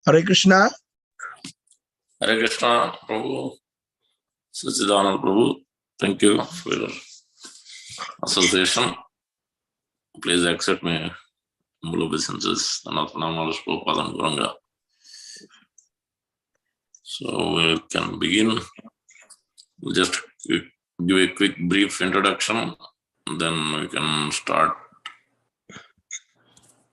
Hare Krishna. Hare Krishna, Prabhu. Satchidananda, Prabhu. Thank you for your association. Please accept me humble obeisances. So we can begin. We'll just give a quick brief introduction, then we can start.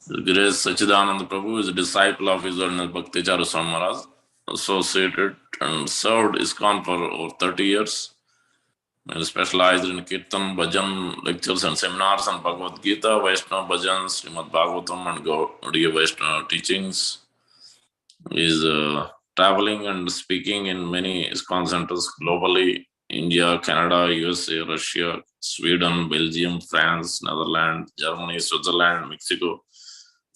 Guru Satchidananda Prabhu is a disciple of His Holiness Bhakti Swami Maharaj, associated and served ISKCON for over 30 years. He specialized in Kirtan, Bhajan, lectures and seminars on Bhagavad Gita, Vaishnava Bhajan, Srimad Bhagavatam and Gaudiya Vaishnava teachings. He is traveling and speaking in many ISKCON centers globally: India, Canada, USA, Russia, Sweden, Belgium, France, Netherlands, Germany, Switzerland, Mexico.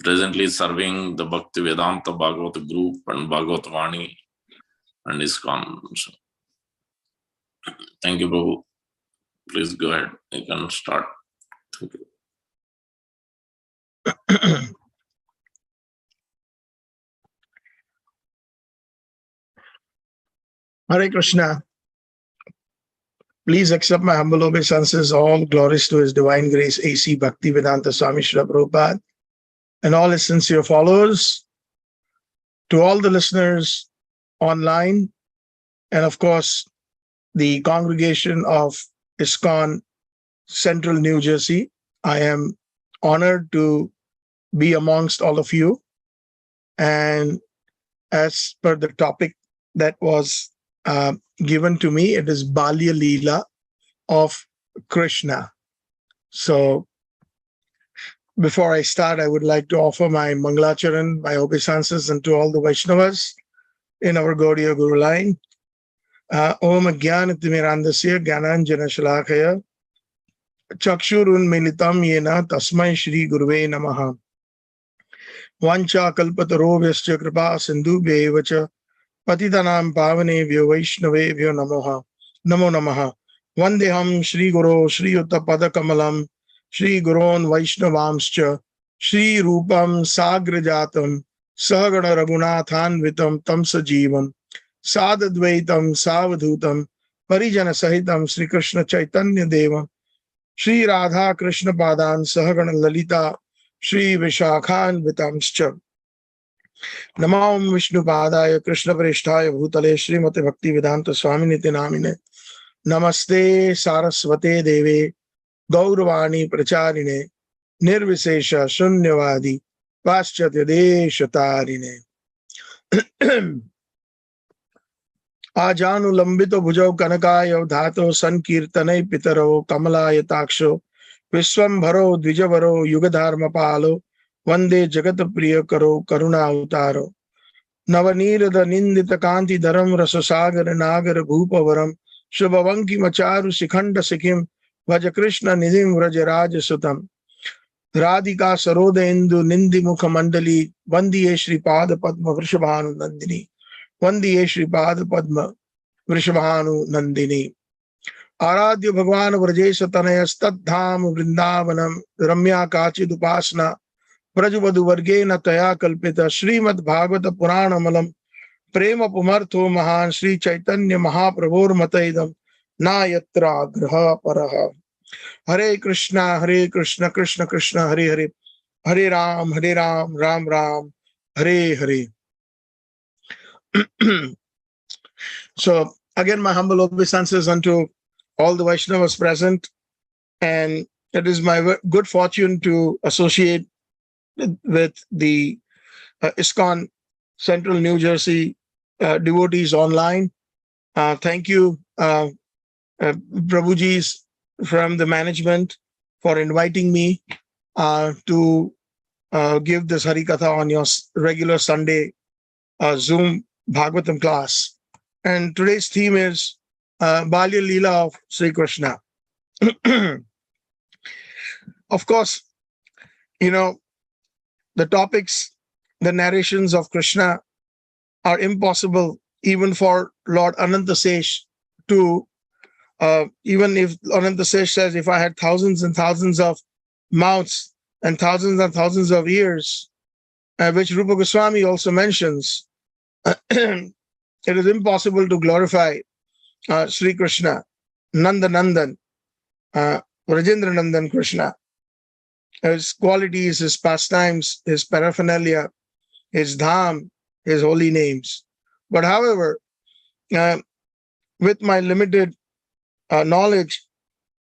Presently serving the Bhakti Vedanta Bhagavat group and Bhagavat Vani and ISKCON. Thank you, Prabhu. Please go ahead. You can start. Thank you. Hare Krishna. Please accept my humble obeisances. All glories to His Divine Grace, A.C. Bhakti Vedanta Swami Srila Prabhupada, and all His sincere followers, to all the listeners online, and of course, the congregation of ISKCON Central New Jersey. I am honored to be amongst all of you. And as per the topic that was given to me, it is Balya Leela of Krishna. So before I start, I would like to offer my Mangalacharan, my obeisances, and to all the Vaishnavas in our Gaudiya Guru line. Om Jnana Timirandasya Jnananjana Shalakaya Chakshurun Militam Yena Tasmai Shri Guruve Namaha. Vancha Kalpataro Vyasya Kripa Sindhu Bhevacha Patitanam Pavanevyo Vaishnavevyo Namo Namaha. Vandeham Shri Guru Shri Yutta Padakamalam Shri Gurun Vaishnavamscha Shri Rupam Sagrajatam Sahagana Raghunathan Vitam Tam Sajivam Sadadvaitam Savadhutam Parijana Sahitam Sri Krishna Chaitanya Devam Shri Radha Krishna Padan Sahagana Lalita Shri Vishakhan Vitamscha Namam Vishnu Padaya Krishna Parishtaya Bhutale Srimati Bhakti Vedanta Swami Niti Namine Namaste Saraswate Deve Gauravani Pracharine Nirvisesha Shunyavadi Paschatya Deshatarine Ajanu Lambito Bhujau Kanakayo Dhato Sankirtanai Pitaro Kamalaya Taksho Vishwambharo Dvijavaro Yugadharma Palo Vande Jagatapriya Karo Karuna Avtaro Navanirada Nindita Kanti Dharam Rasasagar Nagar Bhupavaram Shubhavanki Macharu Sikhanda Sikim Vaja Krishna Nidhim Vrajaraj Sutam Radhika Saroda Indu Nindi Mukha Mandali Vandiye Shri Pada Padma Vrishabhanu Nandini Vandiye Shri Pada Padma Vrishabhanu Nandini Aradhya Bhagwan Vrajesha Tanayastadham Vrindavanam Ramya Kachid Upasna Prajavadu Vargena Taya Kalpita Srimad Bhagavata Purana Malam Prema Pumartho Mahan Sri Chaitanya Mahaprabhur Mataidam Na Yatra Graha Paraha Hare Krishna, Krishna Krishna, Hare Hare, Hare Ram, Ram Ram, Hare Hare. So again, my humble obeisances unto all the Vaishnavas present, and it is my good fortune to associate with the ISKCON Central New Jersey devotees online. Thank you, Prabhuji's from the management for inviting me to give this Hari Katha on your regular Sunday Zoom Bhagavatam class. And today's theme is Balya Leela of Sri Krishna. Of course, you know, the topics, the narrations of Krishna are impossible even for Lord Anantasesh to even if Anantasesh says, if I had thousands and thousands of mouths and thousands of ears, which Rupa Goswami also mentions, it is impossible to glorify Sri Krishna, Nanda Nandan, Rajendra Nandan Krishna. His qualities, his pastimes, his paraphernalia, his dham, his holy names. But however, with my limited knowledge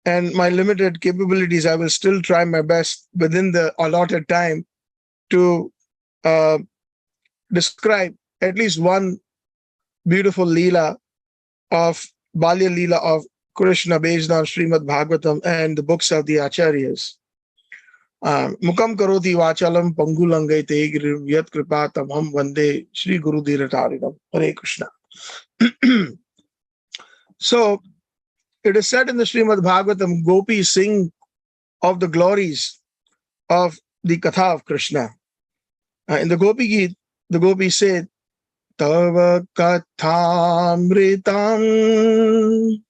and my limited capabilities, I will still try my best within the allotted time to describe at least one beautiful Leela of Balya Leela of Krishna based on Srimad Bhagavatam and the books of the Acharyas. Mukam karoti vachalam pangulangai tegirim yat kripa tamham vande Shri Guru Dhiratarinam. Hare Krishna. So it is said in the Srimad Bhagavatam, gopis sing of the glories of the Katha of Krishna. In the Gopi Geet, the gopis said, Tava kathamritam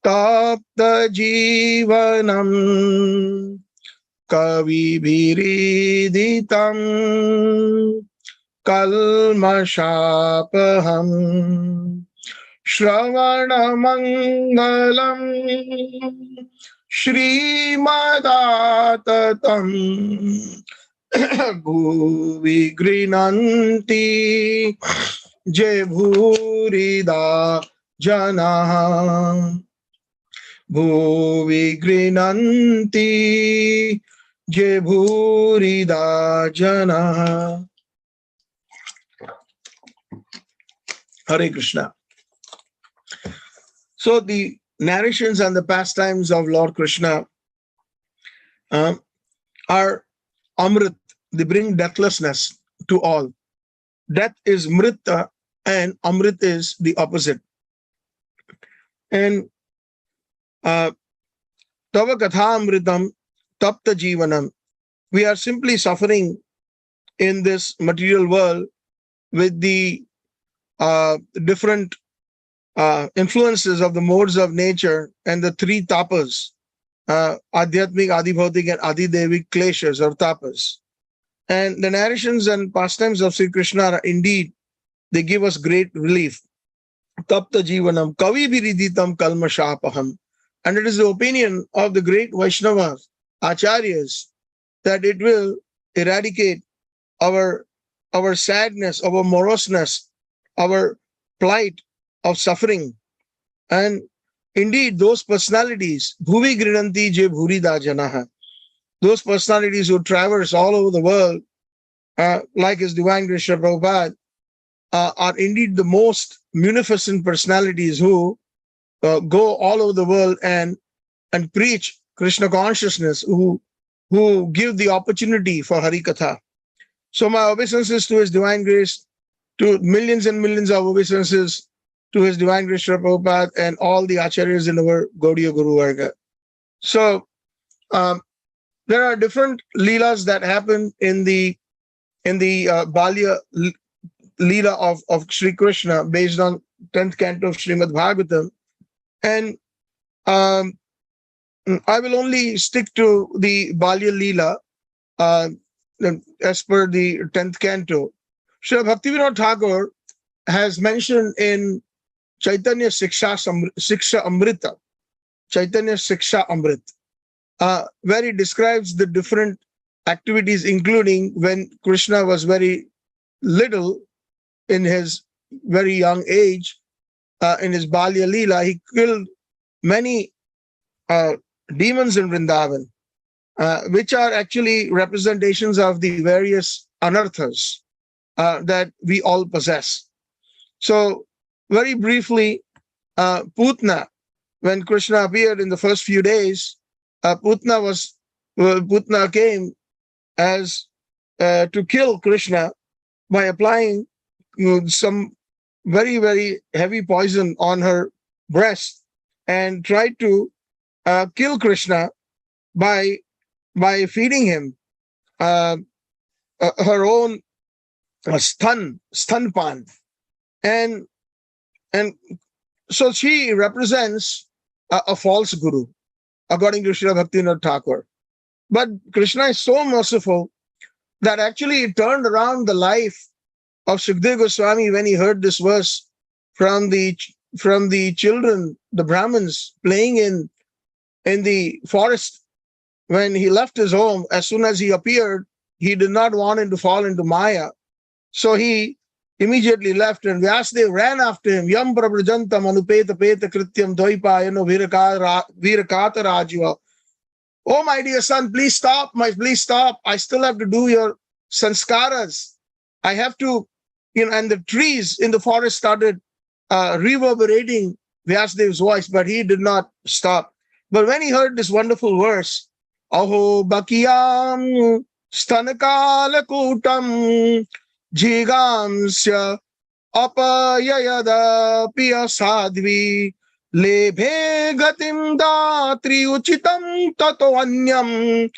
tapta jivanam kavi bhiriditam kalmashapaham Shravana Mangalam Shrimadatam Bhuvi Grinanti Jebhurida Jana Bhuvi Grinanti Jebhurida Jana. Hare Krishna. So the narrations and the pastimes of Lord Krishna are Amrit. They bring deathlessness to all. Death is Mrita and Amrit is the opposite. And Tava Katha Amritam Tapta Jivanam. We are simply suffering in this material world with the different influences of the modes of nature and the three tapas, Adhyatmik, Adibhautik, and Adidevik kleshas or tapas. And the narrations and pastimes of Sri Krishna are indeed, they give us great relief. Tapta Jivanam, Kavi Biriditam Kalmashapaham. And it is the opinion of the great Vaishnavas, Acharyas, that it will eradicate our sadness, our moroseness, our plight of suffering. And indeed, those personalities, Bhuvi Grinanti Je Bhurida Janaha, those personalities who traverse all over the world, like His Divine Grace Prabhupada, are indeed the most munificent personalities who go all over the world and preach Krishna consciousness, who give the opportunity for Harikatha. So my obeisances to His Divine Grace, to millions and millions of obeisances to His Divine Grace Prabhupada and all the acharyas in our Gaudiya Guru Varga. So there are different leelas that happen in the Balya leela of Sri Krishna based on 10th canto of Srimad Bhagavatam. And I will only stick to the Balya leela as per the 10th canto. Srila Bhaktivinoda Thakur has mentioned in Chaitanya Siksha Amrita, Chaitanya Siksha Amrit, where he describes the different activities, including when Krishna was very little, in his very young age, in his Balya Leela, he killed many demons in Vrindavan, which are actually representations of the various anarthas that we all possess. So very briefly, Putna, when Krishna appeared in the first few days, Putna came as to kill Krishna by applying some very, very heavy poison on her breast and tried to kill Krishna by feeding him her own stanpan. And so she represents a false guru, according to Srila Bhaktivinoda Thakur. But Krishna is so merciful that actually turned around the life of Sukadeva Goswami when he heard this verse from the children, the Brahmins, playing in the forest. When he left his home, as soon as he appeared, he did not want him to fall into Maya. So he immediately left, and Vyasadeva ran after him. Yam prabrajantam anupeta peta krityam dvaipayano virakata rajiva. Oh, my dear son, please stop. Please stop. I still have to do your sanskaras. I have to, and the trees in the forest started reverberating Vyasadev's voice, but he did not stop. But when he heard this wonderful verse, Aho bakiyam stanakala kutam jigamsya apayayada piya sadvi lebhe gatim datri uchitam tato anyam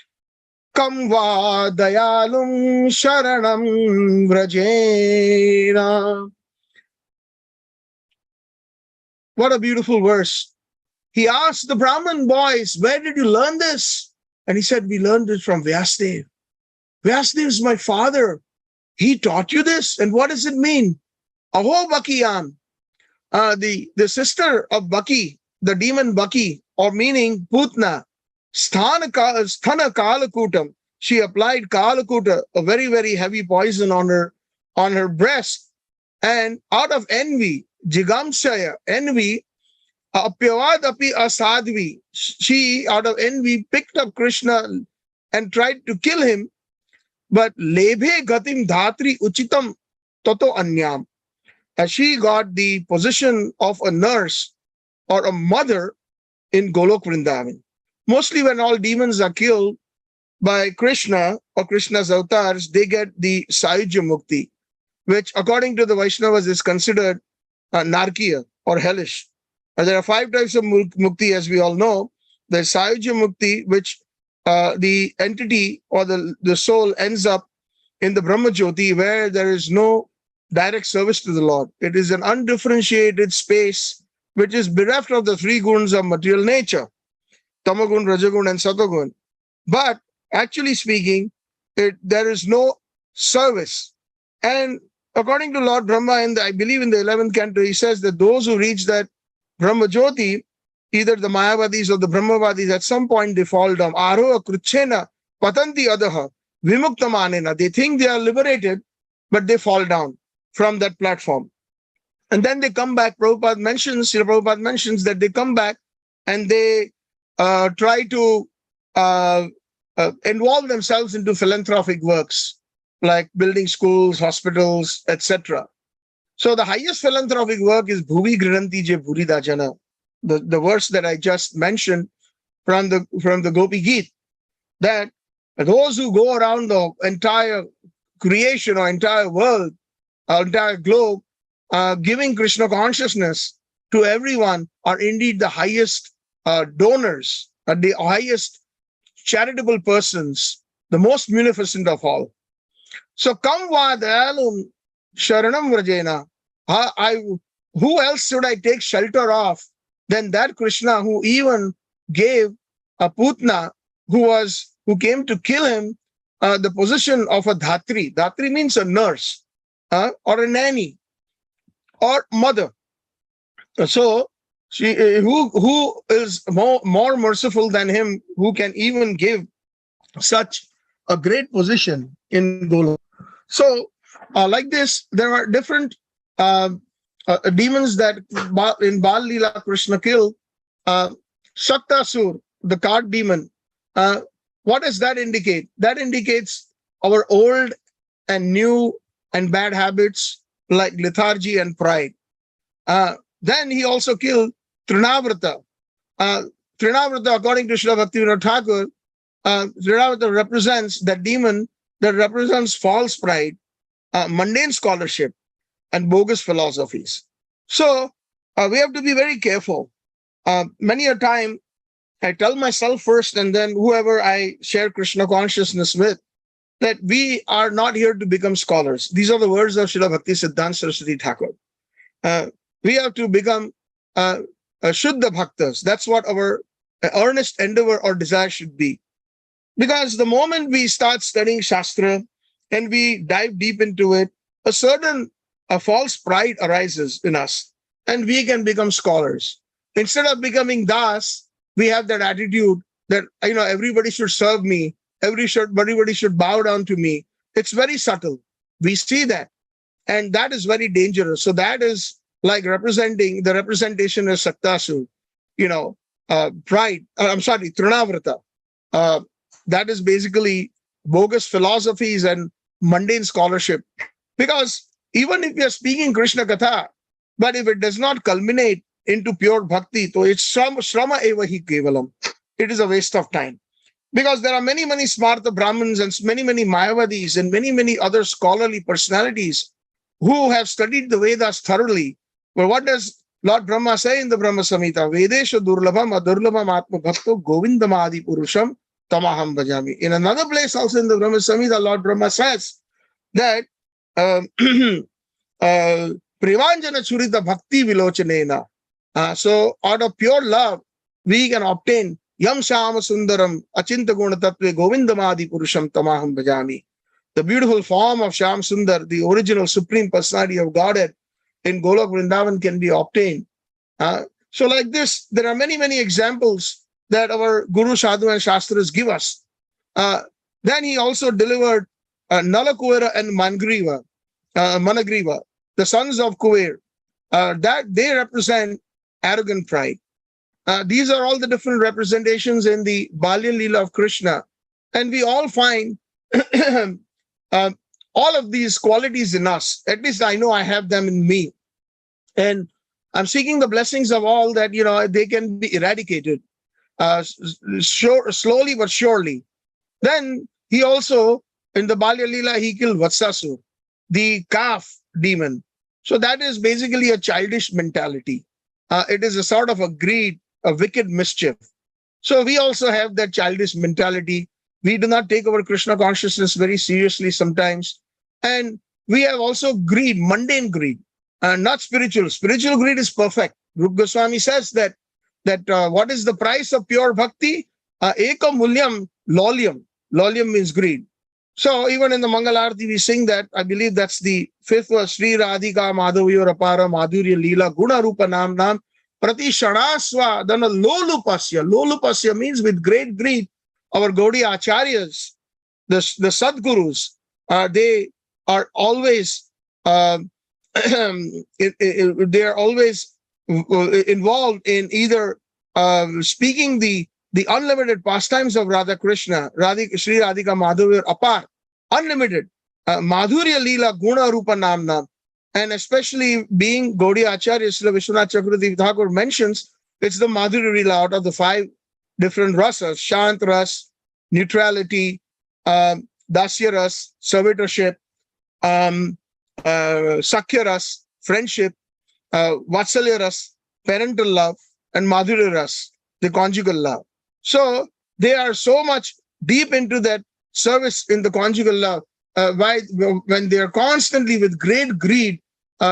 kam va dayalum sharanam vrajena. What a beautiful verse. He asked the Brahmin boys, where did you learn this? And he said, we learned it from Vyasadeva. Vyasadeva is my father. He taught you this. And what does it mean? Aho Bakiyam, the sister of Baki, the demon Baki, or meaning Putna, Sthana Kalakutam. She applied Kalakuta, a very, very heavy poison on her breast. And out of envy, Jigamshaya, envy, Apyavadapi Asadvi, she out of envy picked up Krishna and tried to kill him. But Lebhe Gatim Dhatri Uchitam Toto Anyam. As she got the position of a nurse or a mother in Golok Vrindavan. Mostly when all demons are killed by Krishna or Krishna's avatars, they get the Sayujya Mukti, which according to the Vaishnavas is considered Narkiya or hellish. There are 5 types of mukti, as we all know. There's Sayujya Mukti, which the entity or the soul ends up in the Brahma Jyoti, where there is no direct service to the Lord. It is an undifferentiated space which is bereft of the 3 guns of material nature, Tamagun, Rajagun, and Satagun. But actually speaking, there is no service. And according to Lord Brahma, I believe in the 11th canto, he says that those who reach that Brahma Jyoti, either the Mayavadis or the Brahmavadis, at some point they fall down. Aroha kruchena patanti adaha vimuktamanena. They think they are liberated, but they fall down from that platform. And then they come back. Prabhupada mentions that they come back and they try to involve themselves into philanthropic works, like building schools, hospitals, etc. So the highest philanthropic work is Bhuvi Grihanti Je Bhuri Dajana, the verse that I just mentioned from the Gopi Geet, that those who go around the entire creation or entire world, entire globe, giving Krishna consciousness to everyone are indeed the highest donors, the highest charitable persons, the most munificent of all. So, Kam va dayalum sharanam vrajena. Who else should I take shelter of than that Krishna who even gave a Putna who came to kill him the position of a Dhatri. Dhatri means a nurse or a nanny or mother. So she who is more merciful than him, who can even give such a great position in Golok. So like this, there are different demons that in Bal Leela Krishna killed. Shaktasur, the cart demon. What does that indicate? That indicates our old and new and bad habits like lethargy and pride. Then he also killed Trinavrata. Trinavrata, according to Srila Bhaktivinoda Thakur, Trinavrata represents that demon that represents false pride, mundane scholarship, and bogus philosophies. So we have to be very careful. Many a time, I tell myself first and then whoever I share Krishna consciousness with, that we are not here to become scholars. These are the words of Srila Bhakti Siddhanta Saraswati Thakur. We have to become Shuddha Bhaktas. That's what our earnest endeavor or desire should be. Because the moment we start studying Shastra, and we dive deep into it, a certain false pride arises in us, and we can become scholars. Instead of becoming das, we have that attitude that everybody should serve me, everybody should bow down to me. It's very subtle. We see that, and that is very dangerous. So that is like representing the representation of Saktasur, pride. I'm sorry, Trinavrata. That is basically bogus philosophies and mundane scholarship. Because even if we are speaking Krishna Katha, but if it does not culminate into pure bhakti, so it's shrama eva hi kevalam. It is a waste of time. Because there are many, many smarta Brahmins and many, many Mayavadis and many, many other scholarly personalities who have studied the Vedas thoroughly. But what does Lord Brahma say in the Brahma Samhita? Vedesha durlabham adurlabham atma bhakto govindamadi purusham tamaham bhajami. In another place also in the Brahma Samhita, Lord Brahma says that Privanjana churita bhakti vilochanena. So out of pure love, we can obtain Yam Shama Sundaram Achinta Guna Tattve Govindamadi Purusham Tamaham Bhajami. The beautiful form of Sham Sundar, the original supreme personality of Godhead in Golok Vrindavan, can be obtained. So like this, there are many, many examples that our Guru, Sadhu and Shastras give us. Then he also delivered Nala Kuvera and Managriva, the sons of Kuver, that they represent arrogant pride. These are all the different representations in the Balya Leela of Krishna. And we all find all of these qualities in us. At least I know I have them in me. And I'm seeking the blessings of all that, they can be eradicated slowly but surely. Then he also, in the Balya Leela, he killed Vatsasur, the calf demon. So that is basically a childish mentality. It is a sort of a greed, a wicked mischief. So we also have that childish mentality. We do not take our Krishna consciousness very seriously sometimes. And we have also greed, mundane greed, not spiritual. Spiritual greed is perfect. Rupa Goswami says that what is the price of pure bhakti? Eka mulyam lolyam. Lolyam means greed. So even in the Mangalarti, we sing that. I believe that's the 5th verse. Sri Radhika Madhavyo Rapara Madhurya Leela Guna Rupa Nam Nam Prati Shanaswa Dana Lolupasya. Lolupasya means with great greed. Our Gaudiya Acharyas, the Sadgurus, they are always they are always involved in either speaking the unlimited pastimes of Radha Krishna, Sri Radhika Madhavya Apar, unlimited, Madhurya Leela Guna Rupa Nam Nam, and especially being Gaudiya Acharya, Srila Vishwanath Chakravarti Thakur mentions, it's the Madhurya Leela out of the 5 different rasas: Shant Ras, neutrality, Dasya Ras, servitorship, Sakhya Ras, friendship, Vatsalya Ras, parental love, and Madhurya Ras, the conjugal love. So they are so much deep into that service in the conjugal love, when they are constantly with great greed,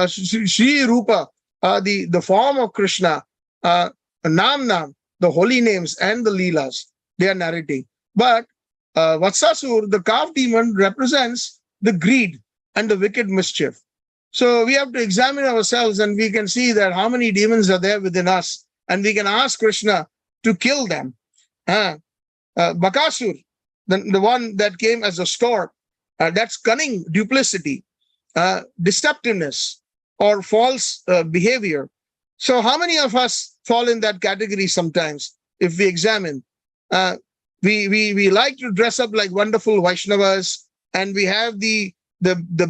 Sri Rupa, the form of Krishna, Nam Nam, the holy names and the Leelas, they are narrating. But Vatsasur, the calf demon, represents the greed and the wicked mischief. So we have to examine ourselves, and we can see that how many demons are there within us, and we can ask Krishna to kill them. Bakasur, the one that came as a stork, that's cunning, duplicity, deceptiveness, or false behavior. So how many of us fall in that category sometimes? If we examine, we like to dress up like wonderful Vaishnavas, and we have the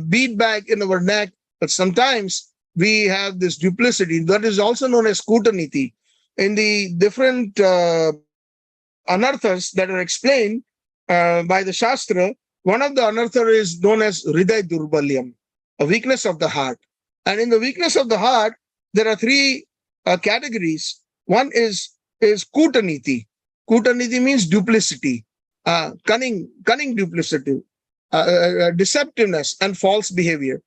bead bag in our neck, but sometimes we have this duplicity that is also known as kutaniti. In the different anarthas that are explained by the Shastra, one of the anartha is known as Hriday Durbalyam, a weakness of the heart. And in the weakness of the heart, there are 3 categories. One is kutaniti. Kutaniti means duplicity, cunning duplicity, deceptiveness, and false behavior.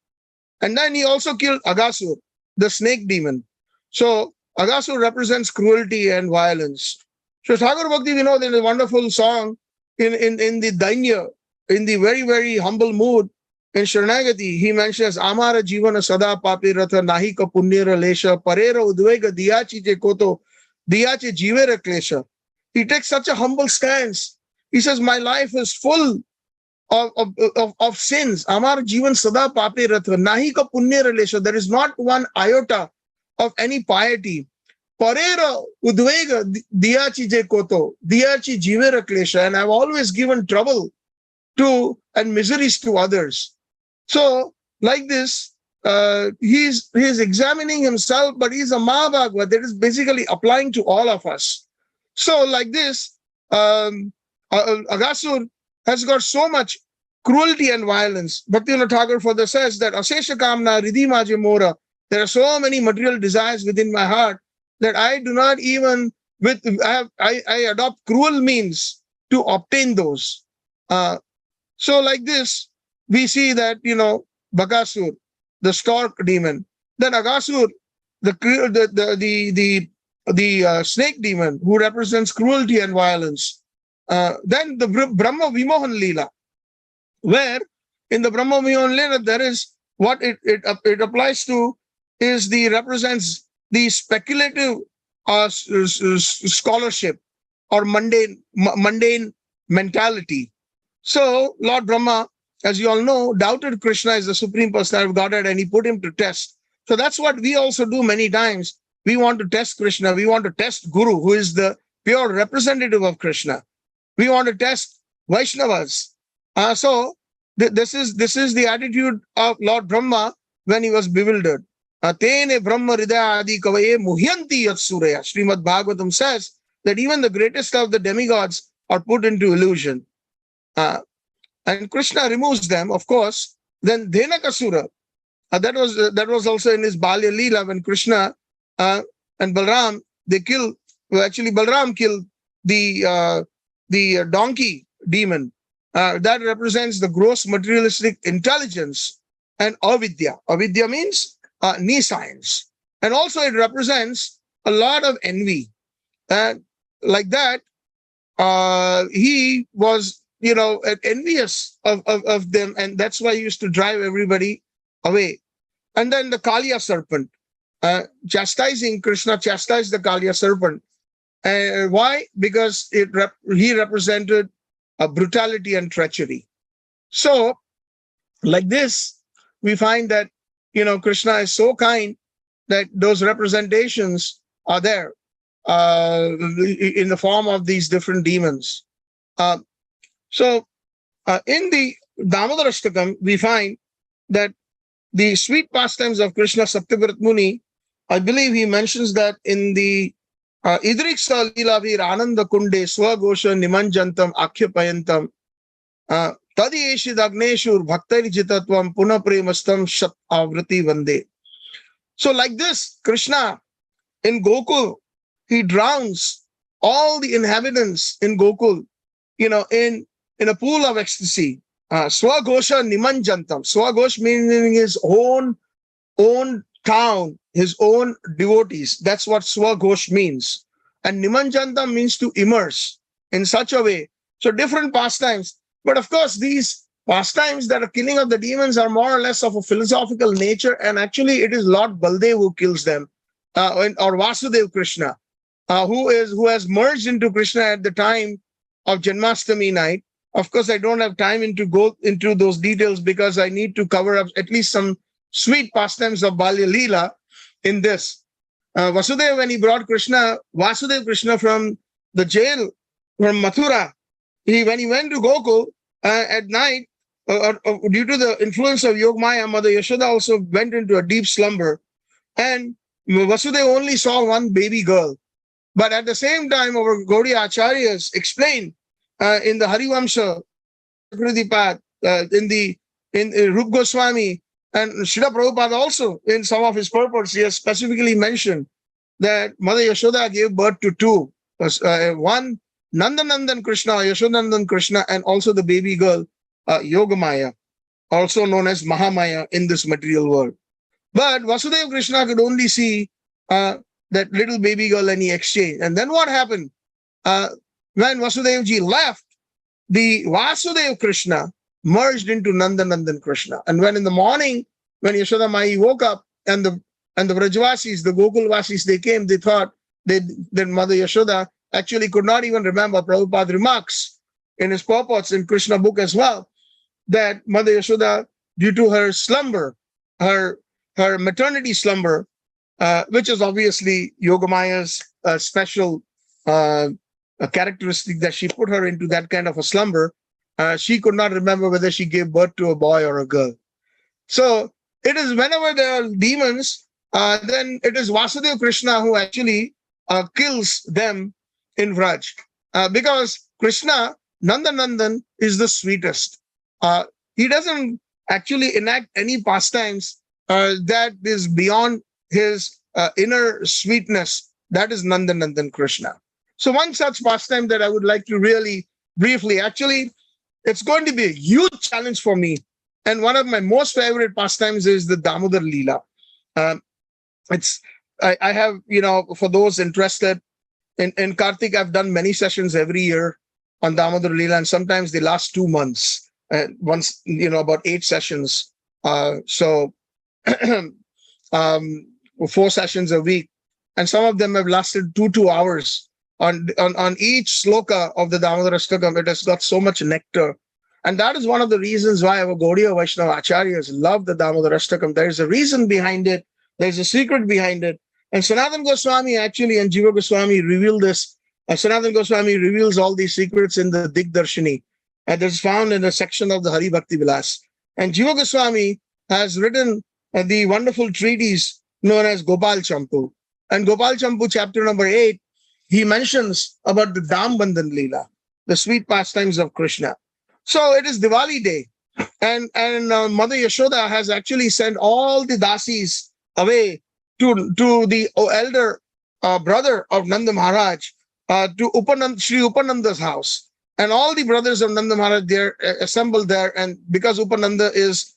And then he also killed Agasur, the snake demon. So Agasur represents cruelty and violence. So Thakur Bhakti, we know there's a wonderful song in the Dainya in the very, very humble mood in Sharanagati, he mentions Amara Jivana Sada Papi Ratha Nahika Punyara Lesha Parera Udvega Diachi Je Koto Diachi Jivera Klesha. He takes such a humble stance. He says, my life is full of sins. Amar Jivan Sada Papi Ratha Nahika Punyara Lesha. There is not one iota of any piety. Parera Udvega Diachi Je Koto Diachi Jivera Klesha. And I've always given trouble to and miseries to others. So, like this, he's examining himself, but he's a Mahabhagavad that is basically applying to all of us. So, like this, Agasur has got so much cruelty and violence. Bhaktivinoda Thakur further says that Asesha Kamna Ridhi Maje Mora, there are so many material desires within my heart that I do not even I adopt cruel means to obtain those. So like this, we see that, Bakasur, the stork demon, then Agasur, the snake demon who represents cruelty and violence. Then the Brahma Vimohan Leela, where in the Brahma Vimohan Leela there is what it applies to is represents the speculative scholarship or mundane mentality. So Lord Brahma, as you all know, doubted Krishna as the Supreme Personality of Godhead and he put him to test. So that's what we also do many times. We want to test Krishna. We want to test Guru, who is the pure representative of Krishna. We want to test Vaishnavas. So this is the attitude of Lord Brahma when he was bewildered. Tene Brahma Hridaya Adi Kavaye Muhyanti Yat Suraya. Srimad Bhagavatam says that even the greatest of the demigods are put into illusion. And Krishna removes them, of course. Then Dhenakasura, that was also in his Balya Leela when Krishna and Balram, Balram killed the donkey demon. That represents the gross materialistic intelligence and avidya. Avidya means nescience. And also it represents a lot of envy. Like that, he was envious of them, and that's why he used to drive everybody away. And then the Kaliya serpent, chastising Krishna, chastised the Kaliya serpent. Why? Because he represented brutality and treachery. So, like this, we find that Krishna is so kind that those representations are there in the form of these different demons. So, in the Damodarashtakam, we find that the sweet pastimes of Krishna, Satyavrat Muni, I believe he mentions that in the Idriksa Leelavir Ananda Kunde Swagosha Nimanjantam Akhyapayantam Tadi Eshid Agneshur Bhaktari Jitatvam Puna Premastam Shat Avrati Vande. So, like this, Krishna in Gokul, he drowns all the inhabitants in Gokul, in a pool of ecstasy. Swagosha Nimanjantam. Swagosh meaning his own town, his own devotees. That's what Swagosh means. And Nimanjantam means to immerse in such a way. So different pastimes. But of course, these pastimes that are killing of the demons are more or less of a philosophical nature. And actually, it is Lord Baldev who kills them, or Vasudev Krishna, who has merged into Krishna at the time of Janmashtami night. Of course, I don't have time to go into those details because I need to cover up at least some sweet pastimes of Balya Leela in this. Vasudev, when he brought Vasudev Krishna from the jail from Mathura, when he went to Gokul at night, due to the influence of Yogamaya, Mother Yashoda also went into a deep slumber. And Vasudev only saw one baby girl. But at the same time, our Gaudiya Acharyas explained in the Harivamsa, in Rup Goswami, and Srila Prabhupada also, in some of his purports, he has specifically mentioned that Mother Yashoda gave birth to two. One, Nandanandan Krishna, Yashodanandan Krishna, and also the baby girl, Yogamaya, also known as Mahamaya in this material world. But Vasudeva Krishna could only see that little baby girl and he exchanged. And then what happened? When Vasudevji left, the Vasudeva Krishna merged into Nandanandan Krishna. And when in the morning, when Yashoda Mai woke up and the Brajvasis, the Gokulvasis, they came, they thought that Mother Yashoda actually could not even remember. Prabhupada remarks in his purports in Krishna book as well, that Mother Yashoda, due to her slumber, her maternity slumber, which is obviously Yogamaya's special characteristic, that she put her into that kind of a slumber, she could not remember whether she gave birth to a boy or a girl. So it is whenever there are demons, then it is Vasudeva Krishna who actually kills them in Vraj. Because Krishna, Nandanandan, is the sweetest. He doesn't actually enact any pastimes that is beyond his inner sweetness. That is Nandanandan Krishna. So one such pastime that I would like to really briefly, actually, it's going to be a huge challenge for me. And one of my most favorite pastimes is the Damodar Leela. I have, for those interested, in Kartik, I've done many sessions every year on Damodar Leela, and sometimes they last 2 months. Once, about 8 sessions. So 4 sessions a week. And some of them have lasted 2 hours. On each sloka of the Damodar Astakam, it has got so much nectar. And that is one of the reasons why our Gaudiya Vaishnava Acharyas love the Damodar Astakam. There is a reason behind it. There's a secret behind it. And Sanatana Goswami actually and Jiva Goswami reveal this. Sanatana Goswami reveals all these secrets in the Digdarshini. And that's found in a section of the Hari Bhakti Vilas. And Jiva Goswami has written the wonderful treatise known as Gopal Champu. And Gopal Champu, chapter number 8, he mentions about the Dam Bandhan Leela, the sweet pastimes of Krishna. So it is Diwali day. And Mother Yashoda has actually sent all the dasis away to the elder brother of Nanda Maharaj, to Sri Upananda's house. And all the brothers of Nanda Maharaj, they're assembled there. And because Upananda is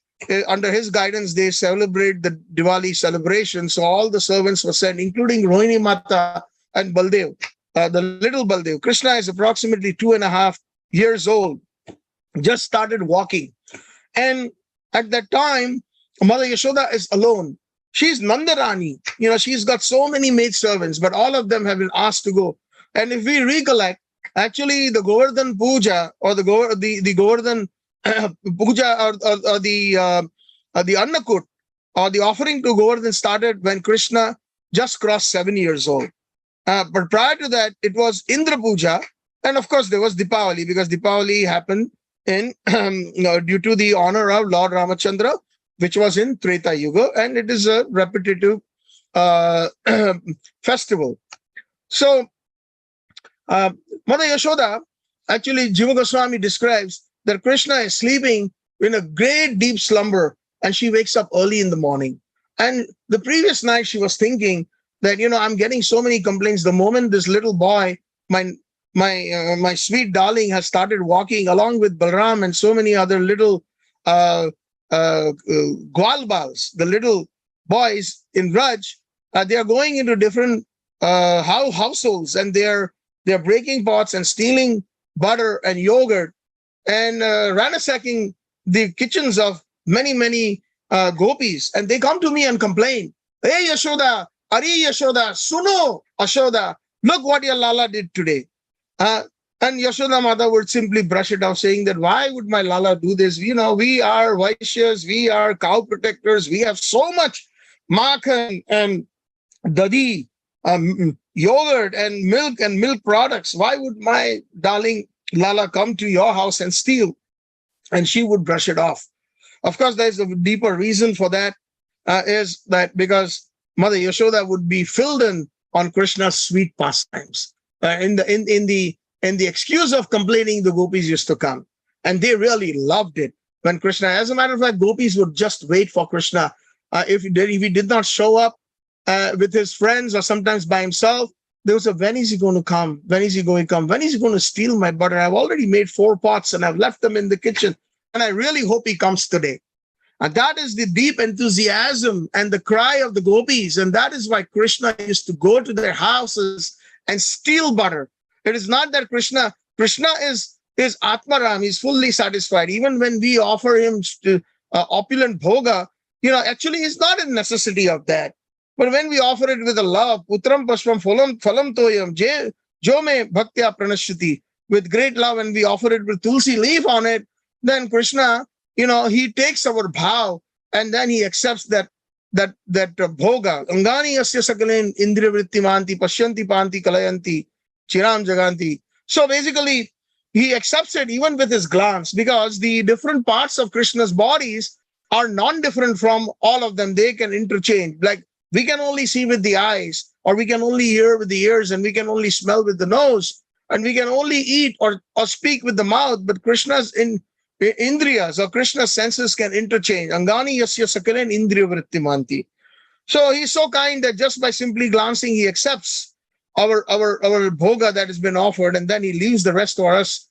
under his guidance, they celebrate the Diwali celebration. So all the servants were sent, including Rohini Mata and Baldev, the little Baldev. Krishna is approximately 2.5 years old, just started walking. And at that time, Mother Yashoda is alone. She's Nandarani. She's got so many maid servants, but all of them have been asked to go. And if we recollect, actually, the Govardhan Puja or the Govardhan Puja or the Annakut or the offering to Govardhan started when Krishna just crossed 7 years old. But prior to that, it was Indra Puja. And of course, there was Dipavali, because Dipavali happened in due to the honor of Lord Ramachandra, which was in Treta Yuga. And it is a repetitive festival. So, Mother Yashoda, actually, Jiva Goswami describes that Krishna is sleeping in a great deep slumber, and she wakes up early in the morning. And the previous night, she was thinking that, I'm getting so many complaints. The moment this little boy, my sweet darling, has started walking along with Balram and so many other little Gwalbals, the little boys in Raj, they are going into different households, and they're breaking pots and stealing butter and yogurt and ransacking the kitchens of many gopis. And they come to me and complain, "Hey Yashoda, Ari Yashoda, Suno Ashoda, look what your Lala did today." And Yashoda Mata would simply brush it off, saying that, why would my Lala do this? We are Vaishyas, we are cow protectors, we have so much makhan and dadi, yogurt and milk products. Why would my darling Lala come to your house and steal? And she would brush it off. Of course, there's a deeper reason for that, is that because Mother Yashoda would be filled in on Krishna's sweet pastimes. In the excuse of complaining, the gopis used to come, and they really loved it when Krishna. As a matter of fact, gopis would just wait for Krishna. If he did not show up with his friends or sometimes by himself, there was a, when is he going to come? When is he going to come? When is he going to steal my butter? I've already made 4 pots and I've left them in the kitchen, and I really hope he comes today. And that is the deep enthusiasm and the cry of the gopis. And that is why Krishna used to go to their houses and steal butter. It is not that Krishna is is Atmaram. He's fully satisfied. Even when we offer him opulent bhoga, actually he's not in necessity of that. But when we offer it with a love, Putram Pashvam Phalam Toyam, Jo me Bhaktya Pranashyati, with great love, and we offer it with tulsi leaf on it, then Krishna, he takes our bhav and then he accepts that bhoga. Angani asya sakalen indriya vritti manti pashyanti panti kalayanti chiram jaganti. So basically, he accepts it even with his glance, because the different parts of Krishna's bodies are non-different from all of them. They can interchange. Like we can only see with the eyes, or we can only hear with the ears, and we can only smell with the nose, and we can only eat or speak with the mouth. But Krishna's indriyas or Krishna's senses can interchange. Angani yasya sakalen indriya vritti manti. So he's so kind that just by simply glancing, he accepts our bhoga that has been offered, and then he leaves the rest for us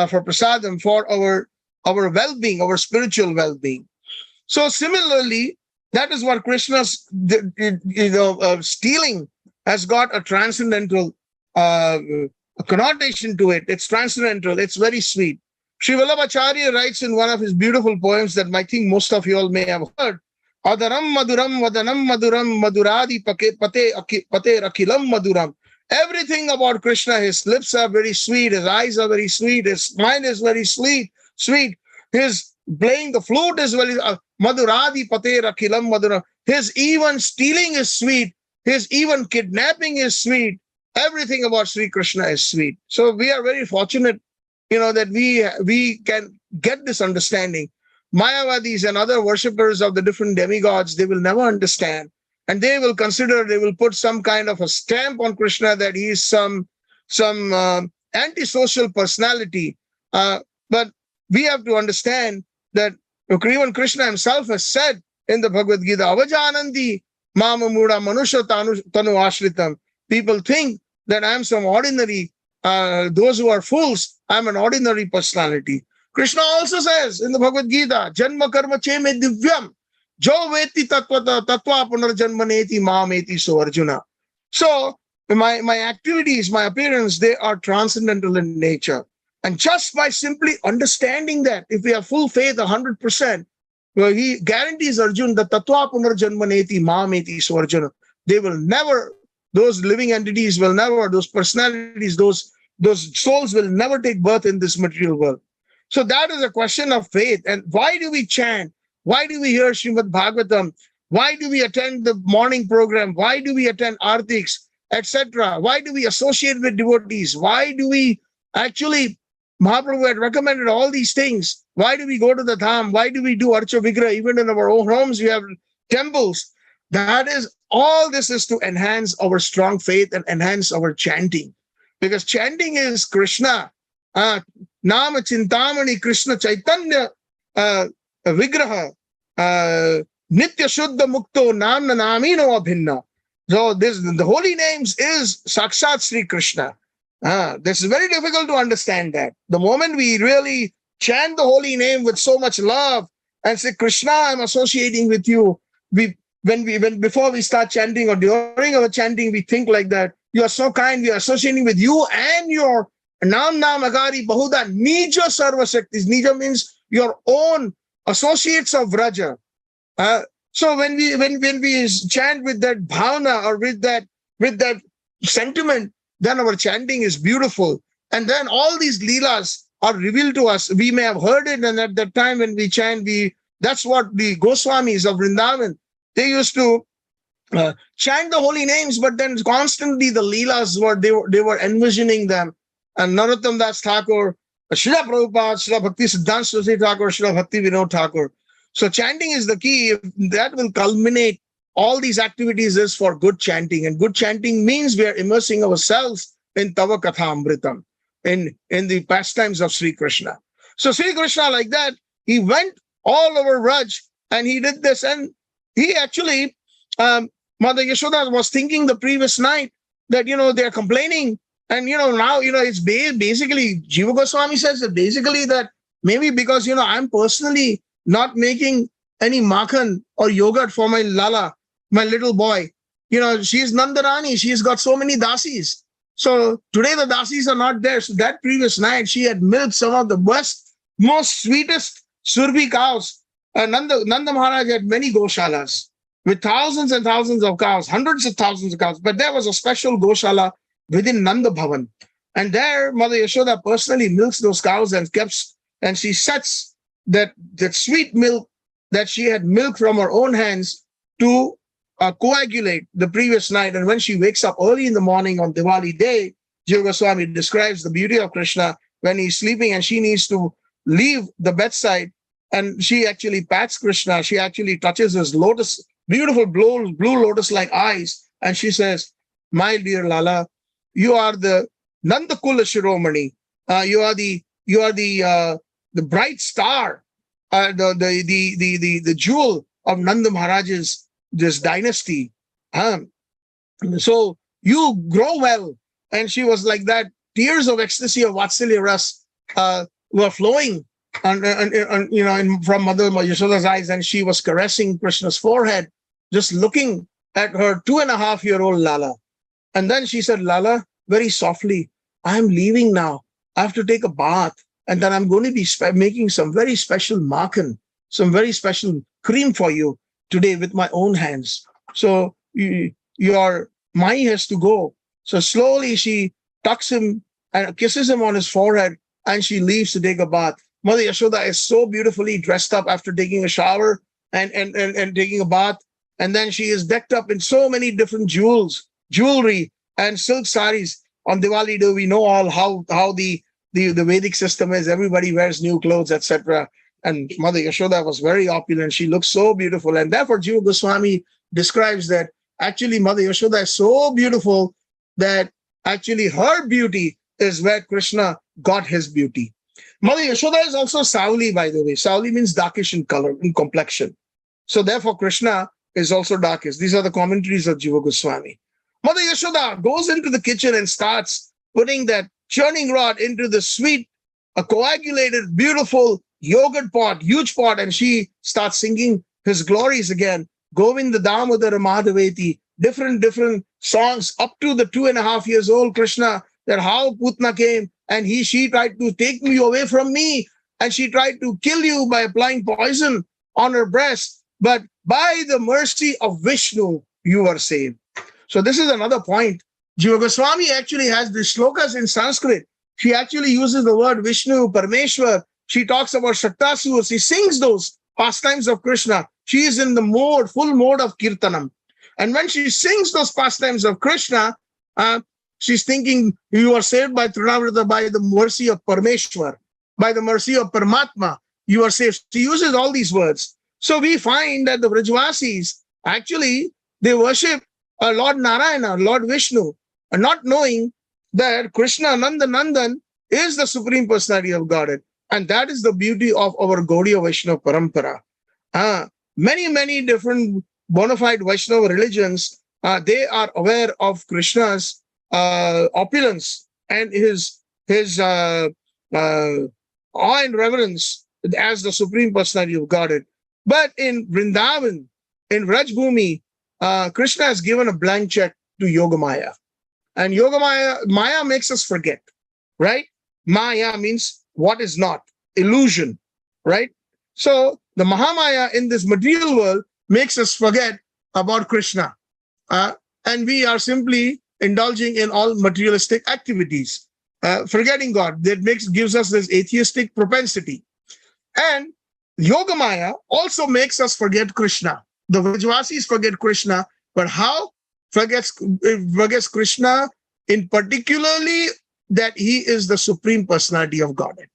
for prasadam, for our well-being, our spiritual well-being. So similarly, that is what Krishna's stealing has got a transcendental connotation to it. It's transcendental. It's very sweet. Sri Vallabhacharya writes in one of his beautiful poems that I think most of you all may have heard. Adaram maduram vadanam maduram maduradi pate rakilam maduram. Everything about Krishna, his lips are very sweet, his eyes are very sweet, his smile is very sweet. His playing the flute is very maduradi pate rakilam maduram. His even stealing is sweet. His even kidnapping is sweet. Everything about Sri Krishna is sweet. So we are very fortunate, that we can get this understanding. Mayavadis and other worshippers of the different demigods, they will never understand. And they will put some kind of a stamp on Krishna that he is some antisocial personality. But we have to understand that even Krishna himself has said in the Bhagavad Gita, Avajanandi mama muda manusha tanu ashritam. People think that I'm some ordinary, those who are fools, I'm an ordinary personality. Krishna also says in the Bhagavad Gita, Janma karma che me divyam, jo veti tatva punarjanmaneti mameti so Arjuna. So my activities, my appearance, they are transcendental in nature. And just by simply understanding that, if we have full faith, 100%, well, he guarantees Arjuna that tatva punarjanmaneti mameti so Arjuna. They will never, those living entities will never, those personalities, those souls will never take birth in this material world. So that is a question of faith. And why do we chant? Why do we hear Srimad Bhagavatam? Why do we attend the morning program? Why do we attend artiks, etc.? Why do we associate with devotees? Why do we actually, Mahaprabhu had recommended all these things. Why do we go to the Dham? Why do we do Archa Vigraha? Even in our own homes, we have temples. That is, all this is to enhance our strong faith and enhance our chanting. Because chanting is Krishna. Nama Chintamani Krishna Chaitanya Vigraha Nitya Shuddha Mukto Namna Namino Abhinna. So the holy names is Sakshat Sri Krishna. This is very difficult to understand that. The moment we really chant the holy name with so much love and say, Krishna, I'm associating with you. Before we start chanting or during our chanting, we think like that. You are so kind. We are associating with you and your Nam Agari Bahuda Nija Sarva Shaktis. Nija means your own associates of Vraja. So when we chant with that bhavana or with that sentiment, then our chanting is beautiful. And then all these leelas are revealed to us. We may have heard it, and at that time when we chant, that's what the Goswamis of Vrindavan, they used to chant the holy names, but then constantly the leelas they were envisioning them. And Narottam Das Thakur, Srila Prabhupada, Srila Bhakti Siddhanta Saraswati Thakur, Srila Bhakti Vinod Thakur. So chanting is the key. That will culminate. All these activities is for good chanting. And good chanting means we are immersing ourselves in Tava Katha Amritam, in the pastimes of Sri Krishna. So Sri Krishna, like that, he went all over Raj and he did this. And he actually, Mother Yashoda was thinking the previous night that, they're complaining. And, now, it's basically, Jiva Goswami says that basically that maybe because, I'm personally not making any makhan or yogurt for my Lala, my little boy. She's Nandarani. She's got so many dasis. So today the dasis are not there. So that previous night, she had milked some of the most sweetest Surbi cows. Nanda Maharaj had many goshalas with thousands and thousands of cows, hundreds of thousands of cows. But there was a special goshala within Nanda Bhavan. And there, Mother Yashoda personally milks those cows and she sets that sweet milk that she had milked from her own hands to coagulate the previous night. And when she wakes up early in the morning on Diwali day, Jiva Goswami describes the beauty of Krishna when he's sleeping and she needs to leave the bedside, and she actually pats Krishna. She actually touches his beautiful blue lotus-like eyes, and she says, "My dear Lala, you are the Nandakula Shiromani. You are the bright star, the jewel of Nanda Maharaj's this dynasty. So you grow well." And she was like that. Tears of ecstasy of Vatsalya Ras were flowing from Mother Yashoda's eyes, and she was caressing Krishna's forehead, just looking at her 2.5-year-old Lala. And then she said, "Lala, very softly, I'm leaving now. I have to take a bath, and then I'm going to be making some very special makhan, some very special cream for you today with my own hands. So your Mai has to go." So slowly she tucks him and kisses him on his forehead, and she leaves to take a bath. Mother Yashoda is so beautifully dressed up after taking a shower and taking a bath. And then she is decked up in so many different jewelry and silk saris. On Diwali day, we know all how the Vedic system is. Everybody wears new clothes, etc. And Mother Yashoda was very opulent. She looked so beautiful. And therefore, Jiva Goswami describes that actually Mother Yashoda is so beautiful that actually her beauty is where Krishna got his beauty. Mother Yashoda is also Sauli, by the way. Sauli means darkish in color, in complexion. So therefore, Krishna is also darkish. These are the commentaries of Jiva Goswami. Mother Yashoda goes into the kitchen and starts putting that churning rod into the sweet, coagulated, beautiful yogurt pot, huge pot, and she starts singing his glories again. Govinda Damodara Madhaveti, different songs up to the 2.5 years old Krishna, that how Putna came and she tried to take you away from me, and she tried to kill you by applying poison on her breast. But by the mercy of Vishnu, you were saved. So this is another point. Jiva Goswami actually has these shlokas in Sanskrit. She actually uses the word Vishnu, Parameshwar. She talks about Shaktasur. She sings those pastimes of Krishna. She is in the full mode of Kirtanam. And when she sings those pastimes of Krishna, she's thinking you are saved by Trinavrata, by the mercy of Parameshwar, by the mercy of Paramatma, you are saved. She uses all these words. So we find that the Vrajvasis, actually, they worship Lord Narayana, Lord Vishnu, and not knowing that Krishna Nandan is the Supreme Personality of Godhead. And that is the beauty of our Gaudiya Vaishnava Parampara. Many different bona fide Vaishnava religions, they are aware of Krishna's opulence and his awe and reverence as the Supreme Personality of Godhead. But in Vrindavan, in Vrajbhumi, Krishna has given a blank check to Yogamaya. And Maya makes us forget, right? Maya means what is not, illusion, right? So the Mahamaya in this material world makes us forget about Krishna. And we are simply indulging in all materialistic activities, forgetting God. That gives us this atheistic propensity. And Yogamaya also makes us forget Krishna. The Vrajvasis forget Krishna, but how? Forgets Krishna in particularly that he is the Supreme Personality of Godhead.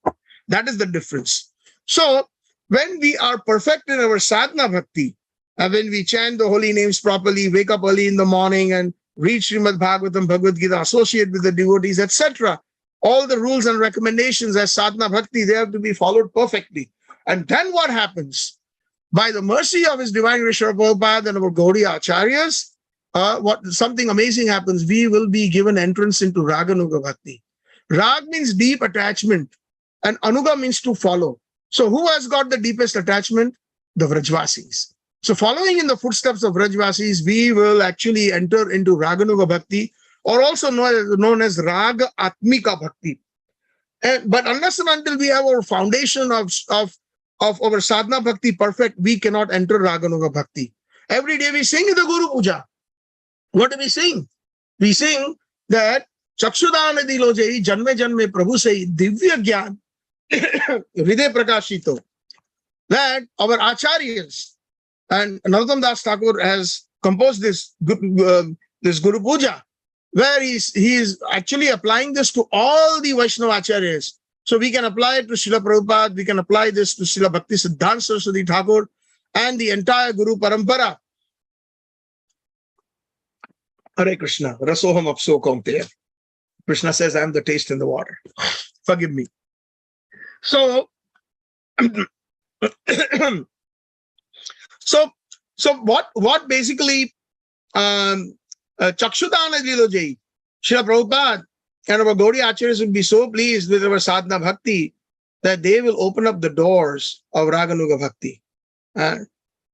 That is the difference. So when we are perfect in our sadhana bhakti, when we chant the holy names properly, wake up early in the morning and read Srimad Bhagavatam, Bhagavad Gita, associate with the devotees, etc., all the rules and recommendations as sadhana bhakti, they have to be followed perfectly. And then what happens? By the mercy of His Divine Grace Prabhupada and our Gaudiya Acharyas, something amazing happens. We will be given entrance into Raganuga Bhakti. Rag means deep attachment, and Anuga means to follow. So who has got the deepest attachment? The Vrajvasis. So following in the footsteps of Vrajvasis, we will actually enter into Raganuga Bhakti, or also known as Raga Atmika Bhakti. But unless and until we have our foundation of our sadhana bhakti perfect, we cannot enter Raganuga Bhakti. Every day we sing in the Guru Puja. What do we sing? We sing that Chakshudana Dilojai Janme Janme Prabhu Sai Divya Gyan Hriday Prakashito. That our acharyas, and Narottam Das Thakur has composed this Guru Puja, where he is actually applying this to all the Vaishnava acharyas. So we can apply it to Srila Prabhupada, we can apply this to Srila Bhakti Siddhanta Saraswati Thakur and the entire Guru Parampara. Hare Krishna, Rasoham Apso Kaunteya. Krishna says, I am the taste in the water. Forgive me. So, what basically Chakshudana Dilojai, Srila Prabhupada and our Gaudiya Acharyas will be so pleased with our sadhana bhakti that they will open up the doors of Raganuga Bhakti.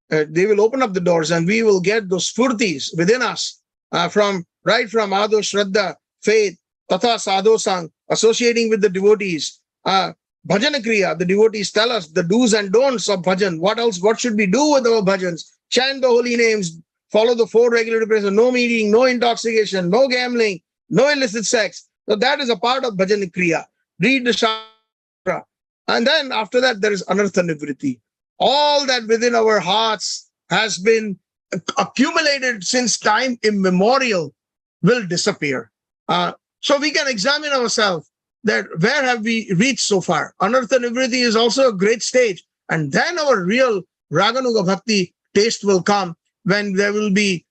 They will open up the doors and we will get those furtis within us from Ado Shraddha, faith, Tatha Sadho Sang, associating with the devotees. Bhajana Kriya, the devotees tell us the do's and don'ts of bhajan. What should we do with our bhajans? Chant the holy names, follow the 4 regulatory principles, no eating, no intoxication, no gambling, no illicit sex. So that is a part of Bhajana Kriya. Read the Shastra. And then after that, there is Anartha Nivritti. All that within our hearts has been accumulated since time immemorial will disappear. So we can examine ourselves that where have we reached so far. Anartha Nivritti is also a great stage. And then our real Raganuga Bhakti taste will come when there will be,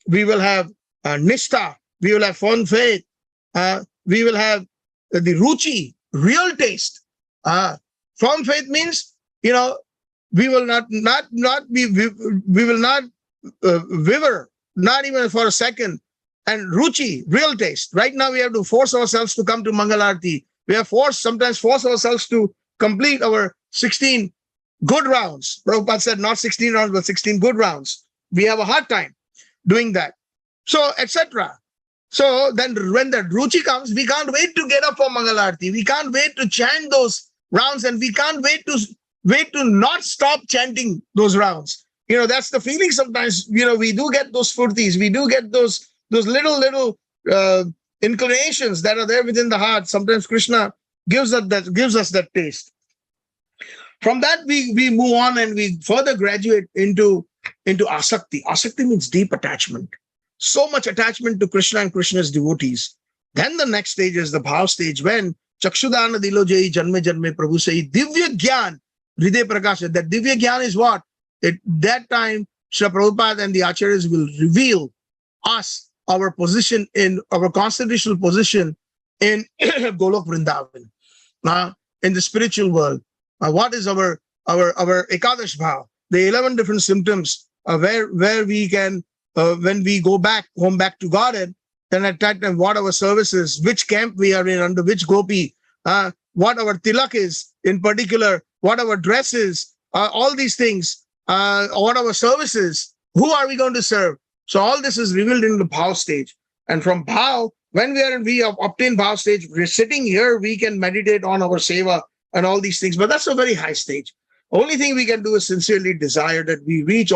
we will have Nishtha, we will have firm faith, we will have the Ruchi, real taste. Firm faith means, we will not waver, not even for a second. And Ruchi, real taste. Right now we have to force ourselves to come to Mangalarti. We have sometimes force ourselves to complete our 16 good rounds. Prabhupada said not 16 rounds, but 16 good rounds. We have a hard time doing that. So, etc. So then when that Ruchi comes, we can't wait to get up for Mangalarti. We can't wait to chant those rounds, and we can't wait to not stop chanting those rounds. That's the feeling sometimes. We do get those furtis. We do get those little inclinations that are there within the heart. Sometimes Krishna gives us that taste. From that, we move on and we further graduate into asakti. Asakti means deep attachment. So much attachment to Krishna and Krishna's devotees. Then the next stage is the bhav stage, when Chakshudana Dilojai Janme Janme Prabhu Sai Divya Gyan Hriday Prakasha. That Divya Gyan is what? At that time, Srila Prabhupada and the Acharyas will reveal us our position in our constitutional position in Golok Vrindavan, in the spiritual world. What is our Ekadash Bhav, the 11 different symptoms where we can, when we go home back to Godhead, then at that time what our service is, which camp we are in, under which gopi, what our tilak is in particular, what our dress is, all these things, what our service is, who are we going to serve? So all this is revealed in the bhav stage. And from bhav, when we obtain bhav stage, we're sitting here, we can meditate on our seva and all these things. But that's a very high stage. Only thing we can do is sincerely desire that we reach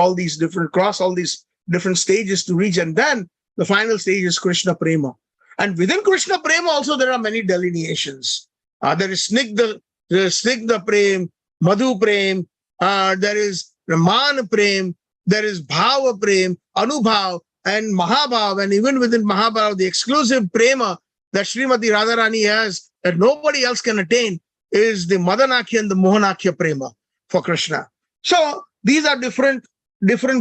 cross all these different stages to reach. And then the final stage is Krishna Prema. And within Krishna Prema also there are many delineations. There is Snigdha Prem, Madhu Prem, there is Man Prem, there is Bhava Prem, Anubhav, and Mahabhav. And even within Mahabhav, the exclusive Prema that Srimati Radharani has that nobody else can attain is the Madanakya and the Mohanakya Prema for Krishna. So these are different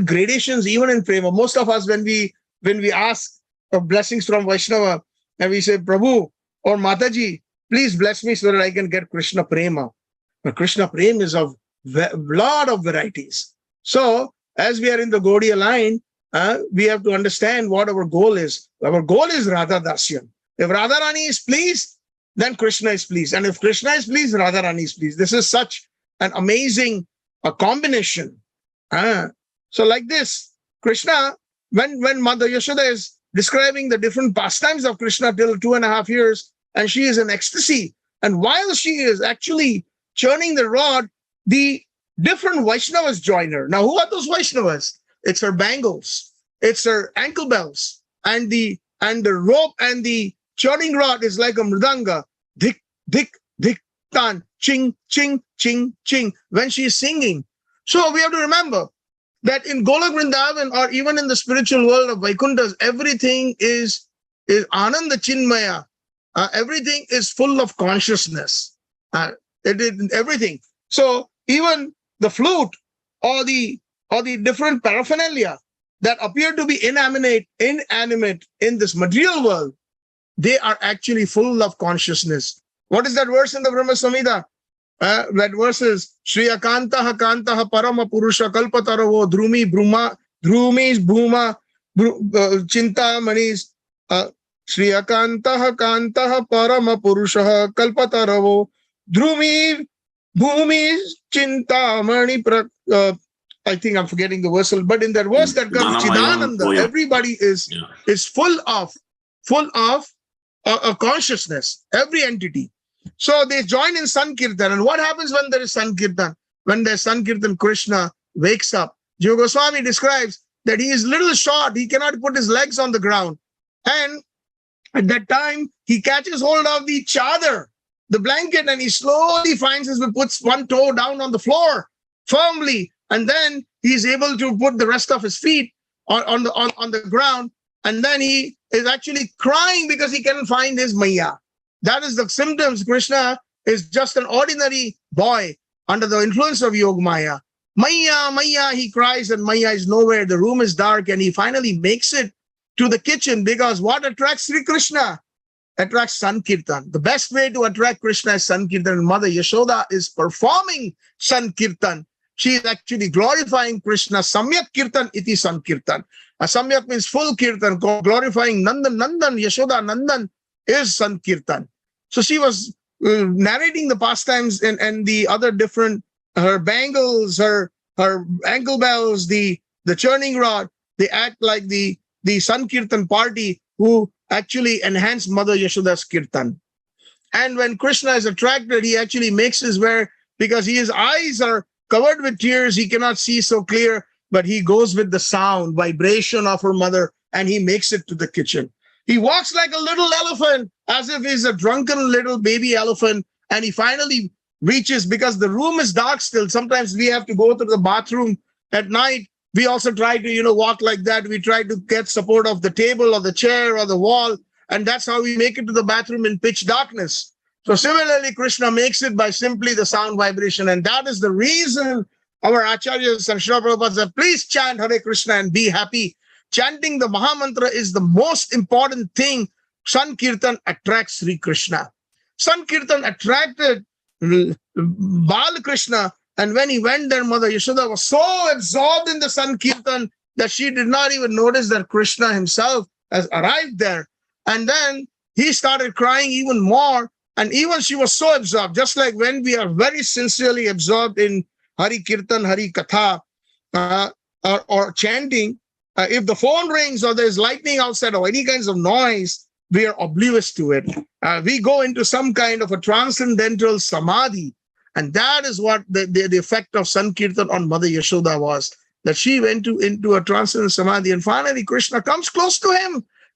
gradations even in Prema. Most of us, when we ask for blessings from Vaishnava and we say, Prabhu or Mataji, please bless me so that I can get Krishna Prema. But Krishna Prema is of lot of varieties. So as we are in the Gaudiya line, we have to understand what our goal is. Our goal is Radha Dasyan. If Radharani is pleased, then Krishna is pleased. And if Krishna is pleased, Radharani is pleased. This is such an amazing combination. So like this, Krishna, when Mother Yashoda is describing the different pastimes of Krishna till 2.5 years, and she is in ecstasy. And while she is actually churning the rod, the different Vaishnavas join her. Now, who are those Vaishnavas? It's her bangles, it's her ankle bells, and the rope and the churning rod is like a mridanga. Dik, dik, dik, tan, ching, ching, ching, ching, when she is singing. So we have to remember that in Golok Vrindavan, or even in the spiritual world of Vaikunthas, everything is Ananda Chinmaya. Everything is full of consciousness. Everything. So even the flute or the different paraphernalia that appear to be inanimate in this material world, they are actually full of consciousness. What is that verse in the Brahma Samhita? That verse is Shri Akantaha Kantaha Parama Purusha Kalpataravo Drumi Bruma Drumis Bhuma Chinta Manis Shri Akantaha Kantaha Parama Purusha Kalpataravo Drumi Bhumi Chinta Mani I think I'm forgetting the verse, but in that verse that comes Chidananda, everybody is full of a consciousness, every entity. So they join in Sankirtan. And what happens when there is Sankirtan? When there's Sankirtan, Krishna wakes up. Jiva Goswami describes that he is little short. He cannot put his legs on the ground. And at that time, he catches hold of the chadar, the blanket, and he slowly puts one toe down on the floor firmly. And then he's able to put the rest of his feet on the ground. And then he is actually crying because he cannot find his Maya. That is the symptoms. Krishna is just an ordinary boy under the influence of Yog Maya. Maya, Maya, he cries, and Maya is nowhere. The room is dark, and he finally makes it to the kitchen, because what attracts Sri Krishna? Attracts Sankirtan. The best way to attract Krishna is Sankirtan. Mother Yashoda is performing Sankirtan. She is actually glorifying Krishna. Samyak Kirtan iti Sankirtan. A Samyak means full Kirtan, glorifying Nandan. Nandan, Yashoda, Nandan is Sankirtan. So she was narrating the pastimes and the other different, her bangles, her ankle bells, the churning rod, they act like the Sankirtan party who actually enhance Mother Yashoda's Kirtan. And when Krishna is attracted, he actually makes his way, because his eyes are covered with tears, he cannot see so clear, but he goes with the sound, vibration of her mother, and he makes it to the kitchen. He walks like a little elephant, as if he's a drunken little baby elephant, and he finally reaches, because the room is dark still. Sometimes we have to go to the bathroom at night. We also try to, walk like that. We try to get support of the table or the chair or the wall, and that's how we make it to the bathroom in pitch darkness. So similarly, Krishna makes it by simply the sound vibration, and that is the reason our acharyas and Srila Prabhupada said, please chant Hare Krishna and be happy. Chanting the Mahamantra is the most important thing. Sankirtan attracts Sri Krishna. Sankirtan attracted Bal Krishna, and when he went there, Mother Yashoda was so absorbed in the Sankirtan that she did not even notice that Krishna himself has arrived there. And then he started crying even more, and even she was so absorbed, just like when we are very sincerely absorbed in Hari Kirtan, Hari Katha, or chanting. If the phone rings or there's lightning outside or any kinds of noise, we are oblivious to it. We go into some kind of a transcendental samadhi. And that is what the effect of Sankirtan on Mother Yashoda was, that she went into a transcendental samadhi. And finally, Krishna comes close to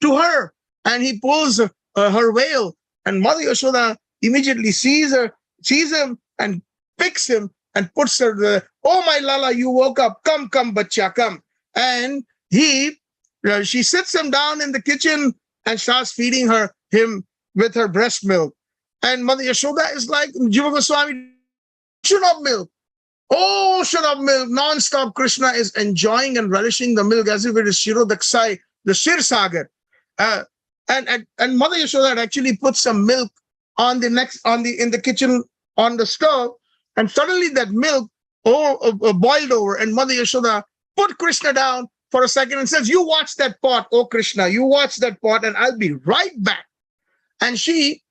her, and he pulls her veil. And Mother Yashoda immediately sees him and picks him and puts her there. Oh, my Lala, you woke up. Come, bacha, come. And she sits him down in the kitchen and starts feeding him with her breast milk. And Mother Yashoda is like, Jiva Goswami, ocean of milk. Ocean of milk. Non-stop Krishna is enjoying and relishing the milk as if it is Shirodaksai, the Shir Sagar. And Mother Yashoda had actually put some milk in the kitchen on the stove, and suddenly that milk boiled over, and Mother Yashoda put Krishna down for a second and says, you watch that pot, oh Krishna, you watch that pot, and I'll be right back. And she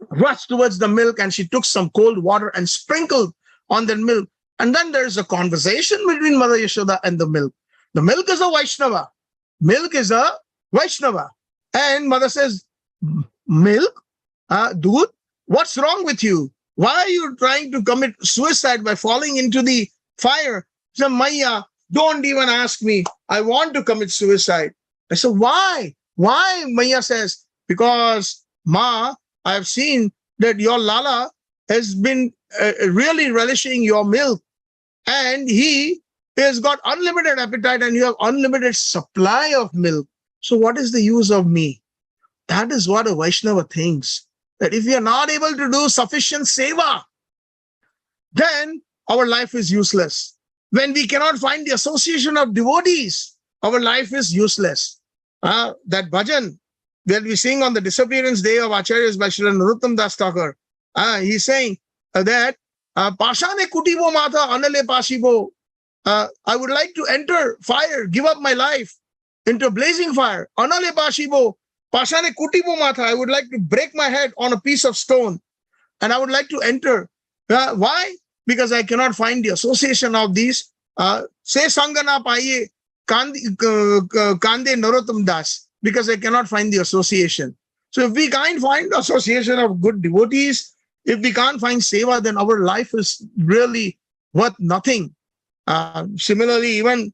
rushed towards the milk, and she took some cold water and sprinkled on that milk. And then there's a conversation between Mother Yashoda and the milk. The milk is a Vaishnava. Milk is a Vaishnava. And mother says, milk, doodh, what's wrong with you? Why are you trying to commit suicide by falling into the fire? She said, Maya, don't even ask me. I want to commit suicide. I said, why? Why? Maya says, because Ma, I've seen that your Lala has been really relishing your milk, and he has got unlimited appetite and you have unlimited supply of milk. So what is the use of me? That is what a Vaishnava thinks, that if we are not able to do sufficient seva, then our life is useless. When we cannot find the association of devotees, our life is useless. That bhajan that we sing on the disappearance day of Acharyas by Srila Narottam Das Thakur, he's saying that Pashane kutibo mata anale pashibo. I would like to enter fire, give up my life into blazing fire. Anale pashibo. Pashane kutibo mata. I would like to break my head on a piece of stone, and I would like to enter. Why? Because I cannot find the association of these. Say Sangana Paye Kande Narottam Das, because I cannot find the association. So if we can't find the association of good devotees, if we can't find seva, then our life is really worth nothing. Similarly, even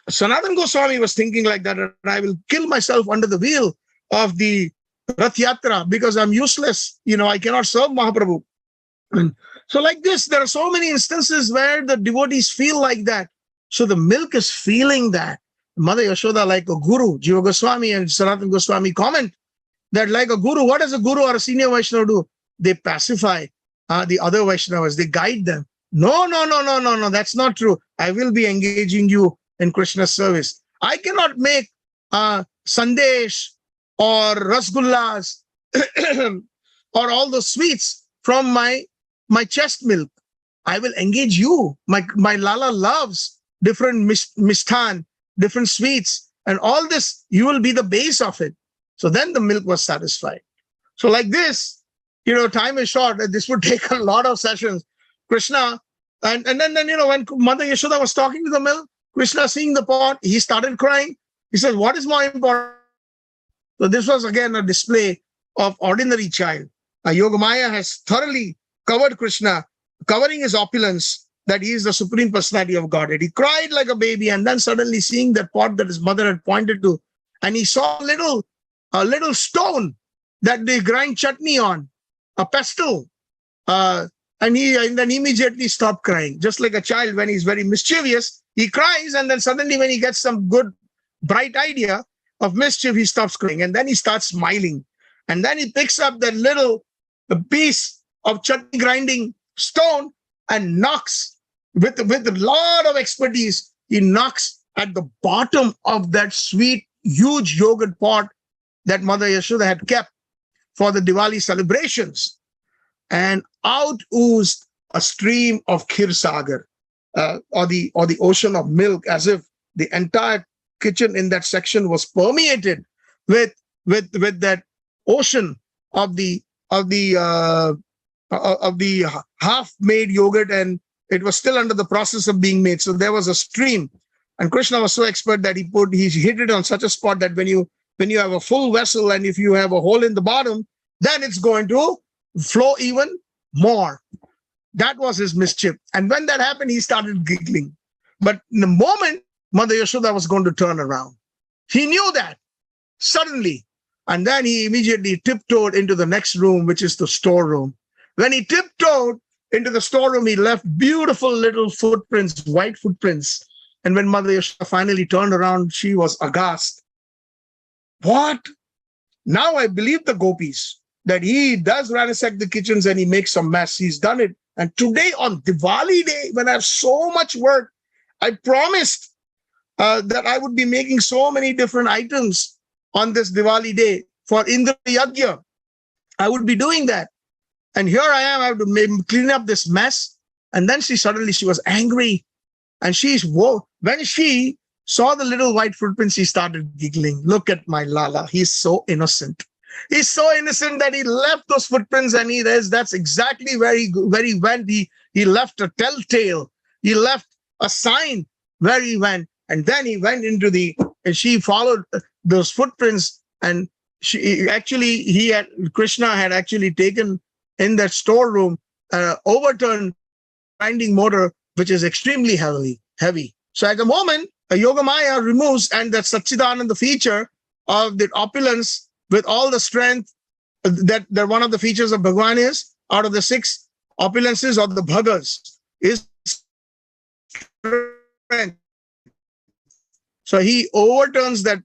Sanatana Goswami was thinking like that, I will kill myself under the wheel of the Rath Yatra because I'm useless. I cannot serve Mahaprabhu. And so like this, there are so many instances where the devotees feel like that. So the milk is feeling that. Mother Yashoda, like a guru, Jiva Goswami and Sanatana Goswami comment that like a guru, what does a guru or a senior Vaishnava do? They pacify the other Vaishnavas. They guide them. No, that's not true. I will be engaging you in Krishna's service. I cannot make sandesh or rasgullas or all those sweets from my chest milk. I will engage you. My Lala loves different misthan, different sweets, and all this, you will be the base of it. So then the milk was satisfied. So like this, time is short. This would take a lot of sessions. Krishna, and then when Mother Yashoda was talking to the milk, Krishna seeing the pot, he started crying. He said, what is more important? So this was again a display of ordinary child. Yogamaya has thoroughly covered Krishna, covering his opulence, that he is the Supreme Personality of Godhead. He cried like a baby, and then suddenly seeing that pot that his mother had pointed to, and he saw a little stone that they grind chutney on, a pestle, and then immediately stopped crying. Just like a child, when he's very mischievous, he cries, and then suddenly when he gets some good, bright idea of mischief, he stops crying, and then he starts smiling. And then he picks up that little piece of chutney grinding stone and knocks with a lot of expertise. He knocks at the bottom of that sweet, huge yogurt pot that Mother Yashoda had kept for the Diwali celebrations. And out oozed a stream of Khir Sagar, or the ocean of milk, as if the entire kitchen in that section was permeated with that ocean of the half-made yogurt, and it was still under the process of being made. So there was a stream, and Krishna was so expert that he hit it on such a spot that when you have a full vessel and if you have a hole in the bottom, then it's going to flow even more. That was his mischief. And when that happened, he started giggling. But in the moment, Mother Yashoda was going to turn around. He knew that suddenly. And then he immediately tiptoed into the next room, which is the storeroom. When he tiptoed into the storeroom, he left beautiful little footprints, white footprints. And when Mother Yashoda finally turned around, she was aghast. What? Now I believe the gopis, that he does ransack the kitchens and he makes some mess. He's done it. And today on Diwali day, when I have so much work, I promised that I would be making so many different items on this Diwali day for Indra Yajna. I would be doing that. And here I am, I have to clean up this mess. And then she was angry. And when she saw the little white footprints, she started giggling. Look at my Lala. He's so innocent. He's so innocent that he left those footprints, and that's exactly where he went. He left a telltale. He left a sign where he went. And then he went into the and she followed those footprints, and Krishna had actually taken in that storeroom, overturned grinding motor, which is extremely heavy. So at the moment, a Yogamaya removes, and that Satchidananda feature of the opulence with all the strength that one of the features of Bhagavan is, out of the 6 opulences of the Bhagas, is strength. So he overturns that.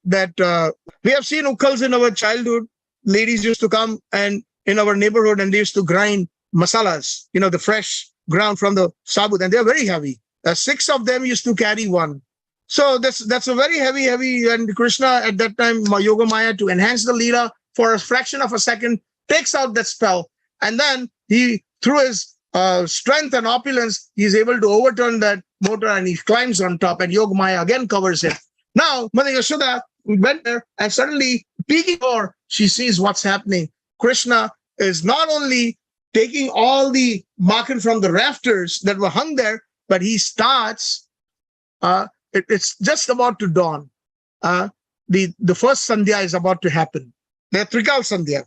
We have seen ukkals in our childhood. Ladies used to come and in our neighborhood, and they used to grind masalas, the fresh ground from the sabut, and they're very heavy. 6 of them used to carry one. So that's a very heavy. And Krishna at that time, Yogamaya, to enhance the Leela for a fraction of a second, takes out that spell, and then he, through his strength and opulence, he's able to overturn that motor, and he climbs on top, and Yogamaya again covers him. Now, Mother Yashoda went there, and suddenly, peeking over, she sees what's happening. Krishna is not only taking all the makan from the rafters that were hung there, but he starts, it's just about to dawn. The first Sandhya is about to happen. The Trikal Sandhya.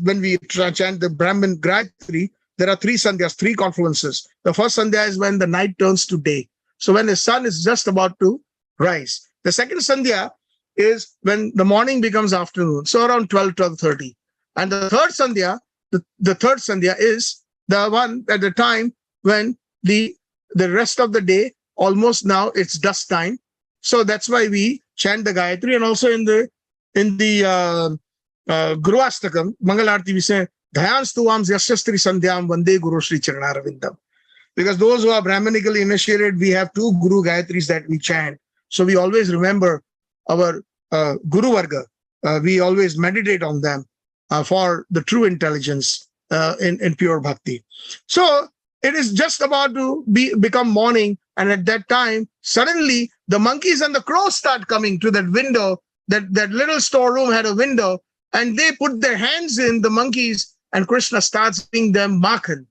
When we chant the Brahman Gayatri, there are 3 Sandhyas, 3 confluences. The first Sandhya is when the night turns to day. So when the sun is just about to rise. The second Sandhya is when the morning becomes afternoon, so around 12:30. And the third Sandhya, the third Sandhya is the one at the time when the rest of the day, almost now it's dusk time. So that's why we chant the Gayatri, and also in the Guruvastakam, Mangalarti, we say, Dhayan Stuvam Yasyastri Sandhyam Vande Guru Sri Charanarvindam. Because those who are Brahmanically initiated, we have 2 Guru Gayatris that we chant. So we always remember our Guru Varga. We always meditate on them for the true intelligence in pure bhakti. So it is just about to become morning, and at that time, suddenly the monkeys and the crows start coming to that window. That little storeroom had a window, and they put their hands in, the monkeys, and Krishna starts giving them makan.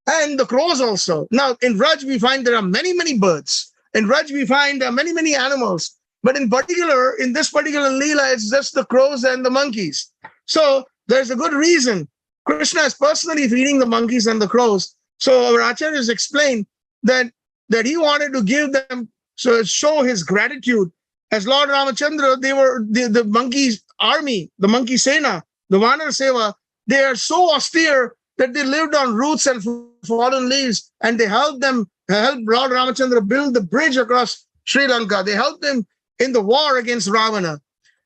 And the crows also. Now, in Raj, we find there are many birds. In Raj, we find many animals. But in particular, in this particular Leela, it's just the crows and the monkeys. So there's a good reason. Krishna is personally feeding the monkeys and the crows. So our acharyas explained that he wanted to give them, so show his gratitude. As Lord Ramachandra, they were the monkeys' army, the monkey Sena, the Vanar Seva. They are so austere that they lived on roots and fallen leaves, and they helped Lord Ramachandra build the bridge across Sri Lanka. They helped him in the war against Ravana.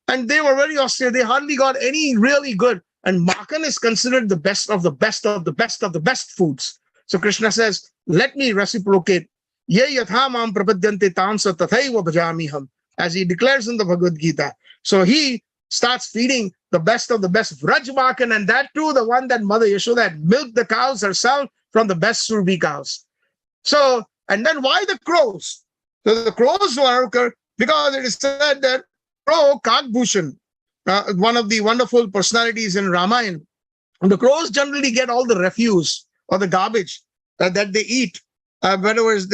And they were very austere. They hardly got any really good. And makan is considered the best of the best of the best of the best foods. So Krishna says, let me reciprocate. Ye yatha mam prapadyante tamsa tathaiva bhajamiham, as he declares in the Bhagavad Gita. So he starts feeding the best of the best Vraj makan, and that too, the one that Mother Yashoda had milked the cows herself from the best Surbi cows. So, and then why the crows? So the crows were, because it is said that crow, Kagbhushan, one of the wonderful personalities in Ramayana, the crows generally get all the refuse or the garbage that they eat. Whatever is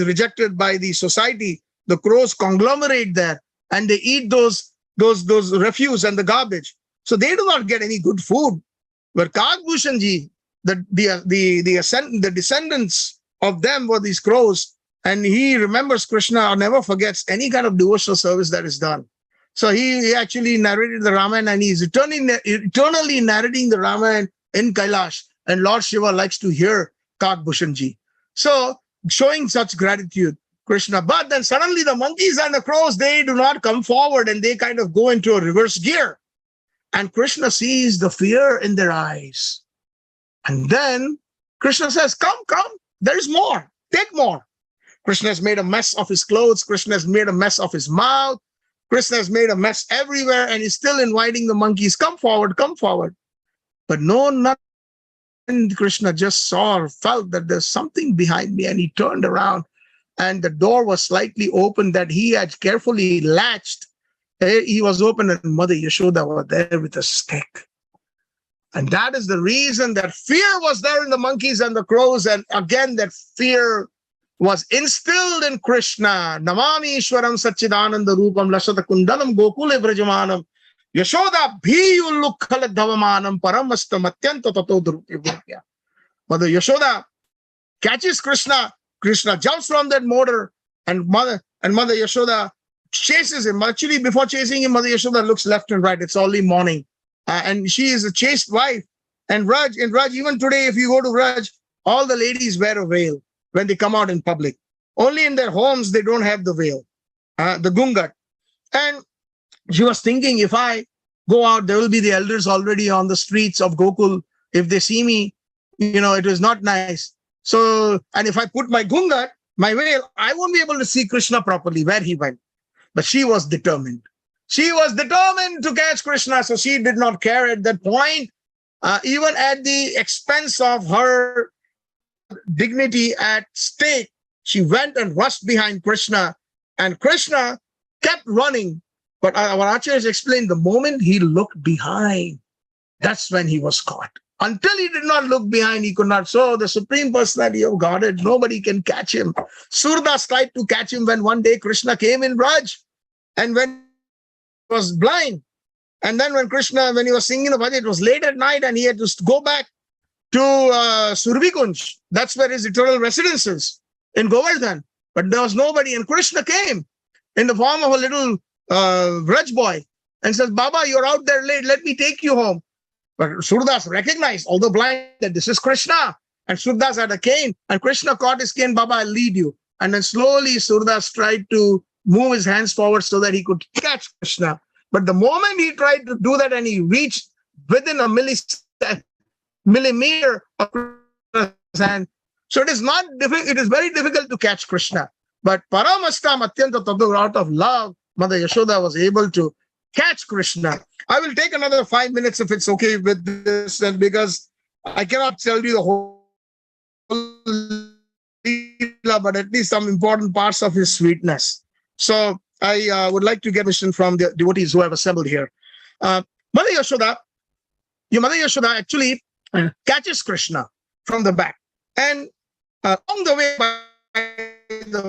rejected by the society, the crows conglomerate there, and they eat those refuse and the garbage. So they do not get any good food. But Kagbhushan ji, the descendants of them were these crows, and he remembers Krishna or never forgets any kind of devotional service that is done. So he actually narrated the Ramayana, and he's eternally narrating the Ramayana in Kailash. And Lord Shiva likes to hear Kagbhushan ji. So showing such gratitude, Krishna. But then suddenly the monkeys and the crows, they do not come forward, and they kind of go into a reverse gear. And Krishna sees the fear in their eyes. And then Krishna says, come, there is more, take more. Krishna has made a mess of his clothes. Krishna has made a mess of his mouth. Krishna has made a mess everywhere, and he's still inviting the monkeys, come forward. But no, nothing. Krishna just saw or felt that there's something behind me, and he turned around, and the door was slightly open that he had carefully latched. He was open, and Mother Yashoda was there with a stick. And that is the reason that fear was there in the monkeys and the crows. And again, that fear was instilled in Krishna. Namami Ishwaram Satchidananda Rupam Lasata Kundalam Gokule Vrajamanam Yashoda Bhiyulukhala Dhavamanam Paramasta Matyanta Tato Drupya. Mother Yashoda catches Krishna. Krishna jumps from that motor, and Mother Yashoda chases him. Actually, before chasing him, Mother Yashoda looks left and right. It's only morning. And she is a chaste wife. And Raj, even today, if you go to Raj, all the ladies wear a veil when they come out in public. Only in their homes, they don't have the veil, the gungat. And she was thinking, if I go out, there will be the elders already on the streets of Gokul. If they see me, it was not nice. So, and if I put my gungat, my veil, I won't be able to see Krishna properly where he went. But she was determined. She was determined to catch Krishna. So she did not care at that point, even at the expense of her dignity at stake. She went and rushed behind Krishna, and Krishna kept running. But our acharyas explained the moment he looked behind, that's when he was caught. Until he did not look behind, he could not. So the Supreme Personality of Godhead, nobody can catch him. Surdas tried to catch him when one day Krishna came in Braj, and when he was blind. And then when he was singing the bhajan, it was late at night, and he had to go back to Survikunj. That's where his eternal residence is, in Govardhan. But there was nobody, and Krishna came in the form of a little Braj boy and says, Baba, you're out there late, let me take you home. But Surdas recognized, although blind, that this is Krishna. And Surdas had a cane, and Krishna caught his cane. Baba, I'll lead you. And then slowly Surdas tried to move his hands forward so that he could catch Krishna. But the moment he tried to do that and he reached within a millimeter of Krishna's hand, so it is not difficult. It is very difficult to catch Krishna. But Paramastam Atyanta Taddu, out of love, Mother Yashoda was able to catch Krishna. I will take another 5 minutes if it's okay with this, and because I cannot tell you the whole Leela, but at least some important parts of his sweetness. So I would like to get permission from the devotees who have assembled here. Mother Yashoda actually catches Krishna from the back. And along the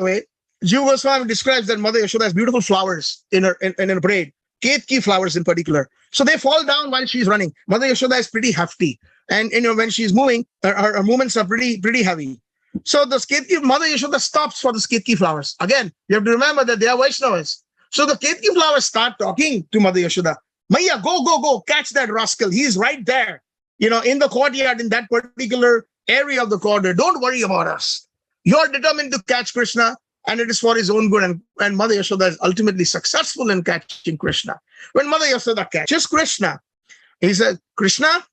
way, Jiva Goswami describes that Mother Yashoda has beautiful flowers in her braid. Ketki flowers in particular. So they fall down while she's running. Mother Yashoda is pretty hefty. And when she's moving, her movements are pretty heavy. So the Ketki, Mother Yashoda stops for the Ketki flowers. Again, you have to remember that they are Vaishnavas. So the Ketki flowers start talking to Mother Yashoda. Maya, go, catch that rascal. He's right there, in the courtyard, in that particular area of the corridor. Don't worry about us. You're determined to catch Krishna, and it is for his own good. And Mother Yashoda is ultimately successful in catching Krishna. When Mother Yashoda catches Krishna, he says, Krishna,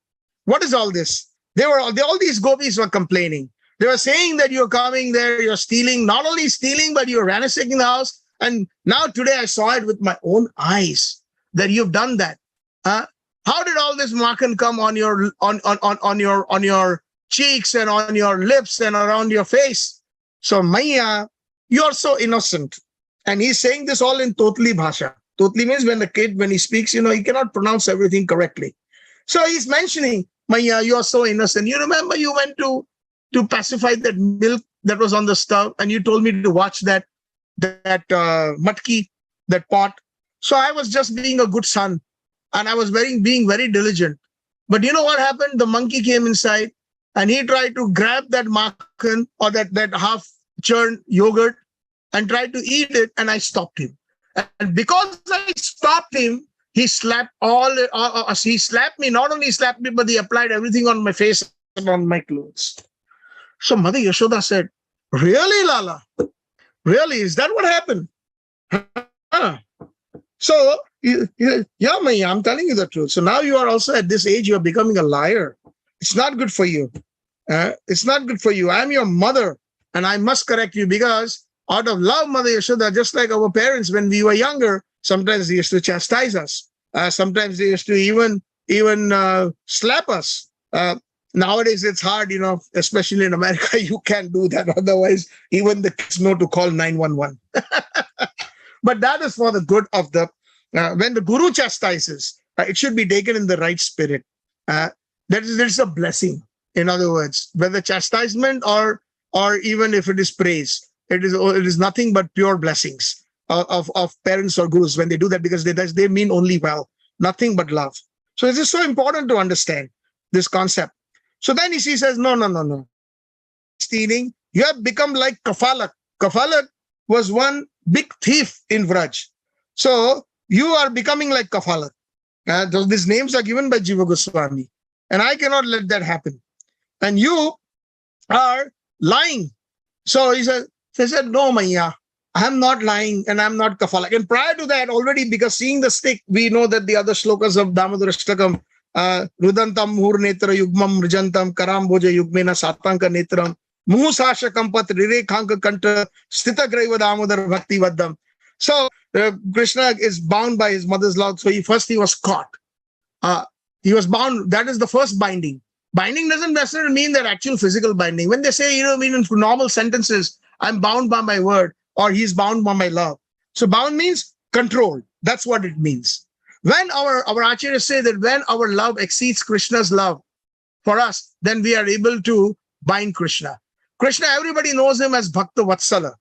what is all this? All these gopis were complaining. They were saying that you're coming there, you're stealing, not only stealing, but you're ransacking the house. And now today I saw it with my own eyes that you've done that. How did all this makhan come on your cheeks and on your lips and around your face? So Maya, you're so innocent. And he's saying this all in Totli Bhasha. Totli means when he speaks, he cannot pronounce everything correctly. So he's mentioning, Maya, you're so innocent. You remember you went to pacify that milk that was on the stove, and you told me to watch that matki, that pot. So I was just being a good son, and I was being very diligent. But you know what happened? The monkey came inside, and he tried to grab that makhan or that half-churned yogurt and tried to eat it, and I stopped him. And because I stopped him, he slapped he slapped me. Not only slapped me, but he applied everything on my face and on my clothes. So Mother Yashoda said, really, Lala? Really? Is that what happened? So, yeah, Maya, I'm telling you the truth. So now you are also at this age, you are becoming a liar. It's not good for you. It's not good for you. I'm your mother, and I must correct you because out of love, Mother Yashoda, just like our parents when we were younger, sometimes they used to chastise us. Sometimes they used to even slap us. Nowadays, it's hard, especially in America, you can't do that. Otherwise, even the kids know to call 911. But that is for the good of when the Guru chastises, it should be taken in the right spirit. There is a blessing, in other words, whether chastisement or or even if it is praise. It is nothing but pure blessings of parents or gurus when they do that, because they mean only well, nothing but love. So it is so important to understand this concept. So then he says, no. Stealing, you have become like Kafalak. Kafalak was one big thief in Vraj. So you are becoming like Kafalak. These names are given by Jiva Goswami. And I cannot let that happen. And you are lying. So he said, no, Maya, I am not lying and I'm not Kafalak. And prior to that, already, because seeing the stick, we know that the other shlokas of Damodarashtakam, Rudantam Hurnetra Yugmam Rijantam Karam Bhoja Yugmena Satanka Netram Muhusasha Kampat Rirekhanka Kanta Stita Graiva Damodar Bhakti Vaddam. So Krishna is bound by his mother's love. So he was caught. He was bound. That is the first binding. Binding doesn't necessarily mean that actual physical binding. When they say, in normal sentences, I'm bound by my word, or he's bound by my love. So bound means controlled. That's what it means. When our acharyas say that when our love exceeds Krishna's love for us, then we are able to bind Krishna. Krishna, everybody knows him as Bhakta Vatsala,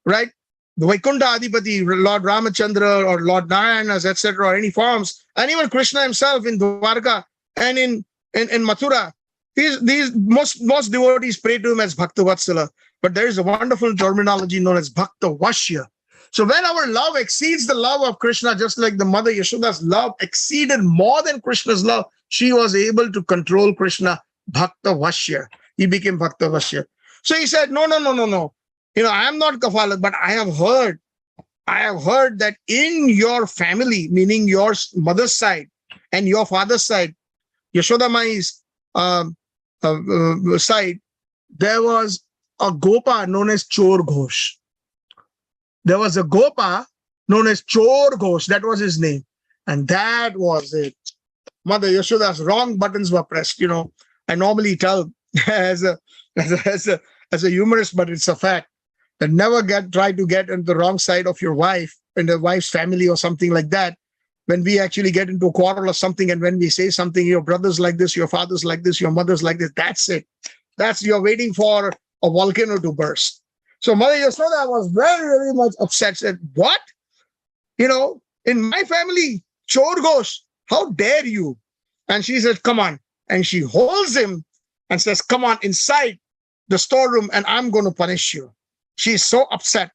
right? The Vaikuntha Adipati, Lord Ramachandra or Lord Narayanas, etc., or any forms, and even Krishna himself in Dwarka and in Mathura, these most devotees pray to him as Bhakta Vatsala. But there is a wonderful terminology known as Bhakta Vashya. So when our love exceeds the love of Krishna, just like the mother Yashoda's love exceeded more than Krishna's love, she was able to control Krishna, Bhakta Vashya. He became Bhakta Vashya. So he said, no. I am not Kafalak, but I have heard that in your family, meaning your mother's side and your father's side, Yashoda Mai's side, there was a Gopa known as Chor Ghosh. There was a Gopa known as Chor Ghosh. That was his name. And that was it. Mother Yashoda's wrong buttons were pressed. I normally tell as a humorist, but it's a fact, that never try to get on the wrong side of your wife and the wife's family or something like that. When we actually get into a quarrel or something, and when we say something, your brother's like this, your father's like this, your mother's like this, that's it. You're waiting for a volcano to burst. So Mother Yashoda was very, very much upset. Said, what? In my family, Chor Ghosh, how dare you? And she said, come on. And she holds him and says, come on inside the storeroom and I'm going to punish you. She's so upset.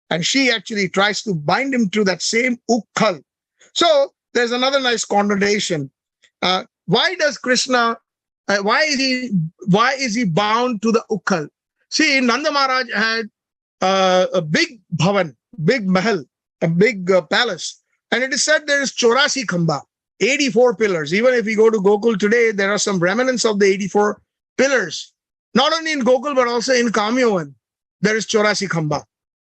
And she actually tries to bind him to that same ukkal. So there's another nice connotation. Why does Krishna, why is he bound to the ukkal? See, Nanda Maharaj had a big bhavan, big mahal, a big palace. And it is said there is 84 khamba, 84 pillars. Even if we go to Gokul today, there are some remnants of the 84 pillars. Not only in Gokul, but also in Kamyavan, there is 84 khamba.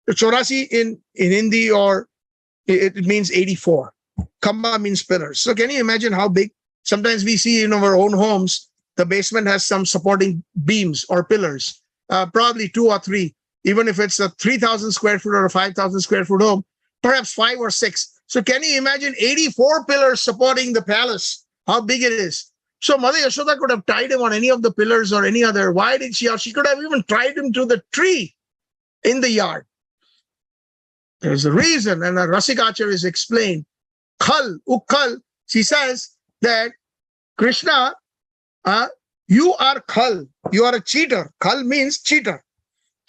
The 84 in Hindi, or it means 84. Khamba means pillars. So can you imagine how big? Sometimes we see in our own homes, the basement has some supporting beams or pillars, probably 2 or 3. Even if it's a 3,000 square foot or a 5,000 square foot home, perhaps 5 or 6. So can you imagine 84 pillars supporting the palace, how big it is? So Mother Yashoda could have tied him on any of the pillars or any other. Why did she? She could have even tied him to the tree in the yard. There's a reason, and Rasikacharya is explained. Khal, ukkal, she says that Krishna, you are khal, you are a cheater. Khal means cheater.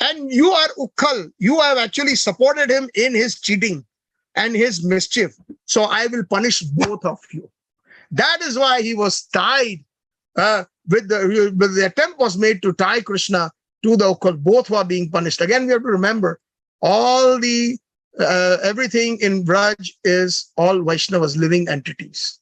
And you are ukkal, you have actually supported him in his cheating and his mischief. So I will punish both of you. That is why he was tied, with the attempt was made to tie Krishna to the ukkal. Both were being punished. Again, we have to remember, all the everything in Braj is all Vaishnavas, living entities.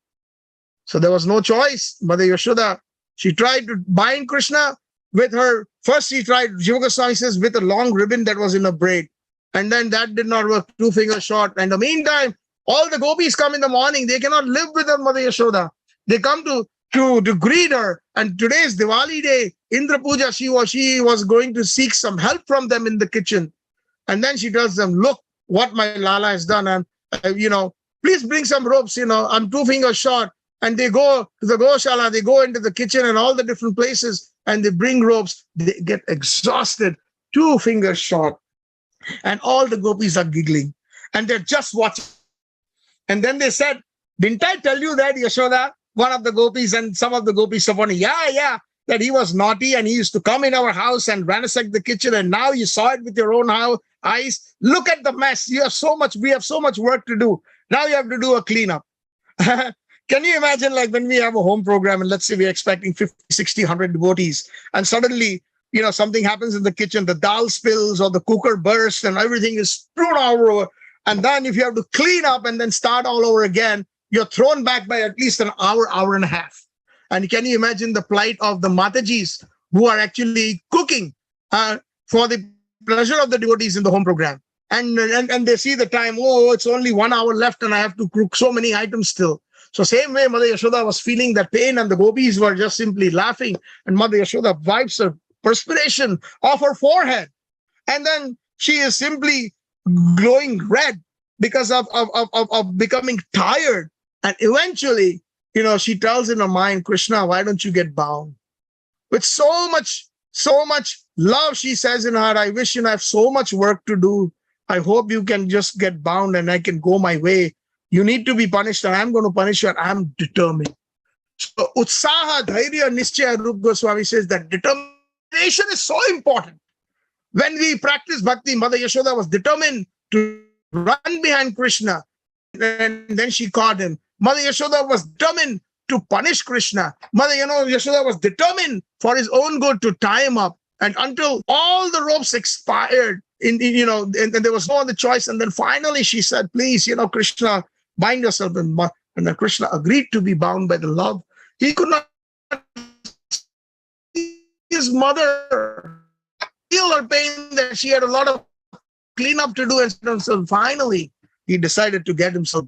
So there was no choice. Mother Yashoda, she tried to bind Krishna with her. First she tried, Jiva Goswami says, with a long ribbon that was in a braid. And then that did not work, 2 fingers short. And in the meantime, all the gopis come in the morning. They cannot live with her, Mother Yashoda. They come to greet her. And today is Diwali day, Indra Puja. She was going to seek some help from them in the kitchen. And then she tells them, look what my Lala has done. And, please bring some ropes. I'm 2 fingers short. And they go to the Goshala, they go into the kitchen and all the different places, and they bring ropes. They get exhausted. 2 fingers short. And all the gopis are giggling and they're just watching. And then they said, didn't I tell you that, Yashoda? One of the gopis and some of the gopis are funny. Yeah, that he was naughty and he used to come in our house and ransack the kitchen. And now you saw it with your own eyes. Look at the mess. We have so much work to do. Now you have to do a cleanup. Can you imagine, like, when we have a home program and let's say we're expecting 50, 60, 100 devotees and suddenly, something happens in the kitchen, the dal spills or the cooker bursts and everything is strewn all over. And then if you have to clean up and then start all over again, you're thrown back by at least an hour and a half. And can you imagine the plight of the Matajis who are actually cooking for the pleasure of the devotees in the home program? And they see the time, it's only 1 hour left and I have to cook so many items still. So same way Mother Yashoda was feeling that pain and the gopis were just simply laughing. And Mother Yashoda wipes her perspiration off her forehead. And then she is simply glowing red because of becoming tired. And eventually, she tells in her mind, Krishna, why don't you get bound? With so much love, she says in her, I wish I have so much work to do. I hope you can just get bound and I can go my way. You need to be punished and I'm going to punish you and I'm determined. So Utsaha, Dhairya, Nischaya, Rup Goswami says that determination is so important. When we practice bhakti, Mother Yashoda was determined to run behind Krishna and then she caught him. Mother Yashoda was determined to punish Krishna. Mother Yashoda was determined for his own good to tie him up. And until all the ropes expired, and there was no other choice. And then finally she said, please, Krishna, bind yourself. And then Krishna agreed to be bound by the love. He could not his mother feel her pain that she had a lot of cleanup to do. And so finally, he decided to get himself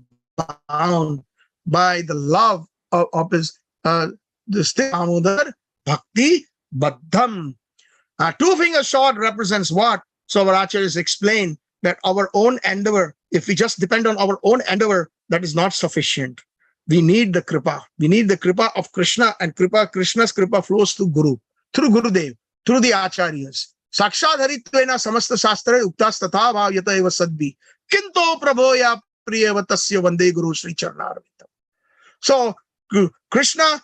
bound by the love of his Amudar Bhakti Baddham. 2 fingers short represents what? So our acharyas explain that our own endeavor, if we just depend on our own endeavor, that is not sufficient. We need the kripa. We need the kripa of Krishna, and Krishna's kripa flows through Gurudev, through the acharyas. Sakshadharitvena samasta shastra uktas tatha bhavyata eva sadvi. Kinto prabhoya priyeva tasya vande guru Sri Charnarvitam. So Krishna's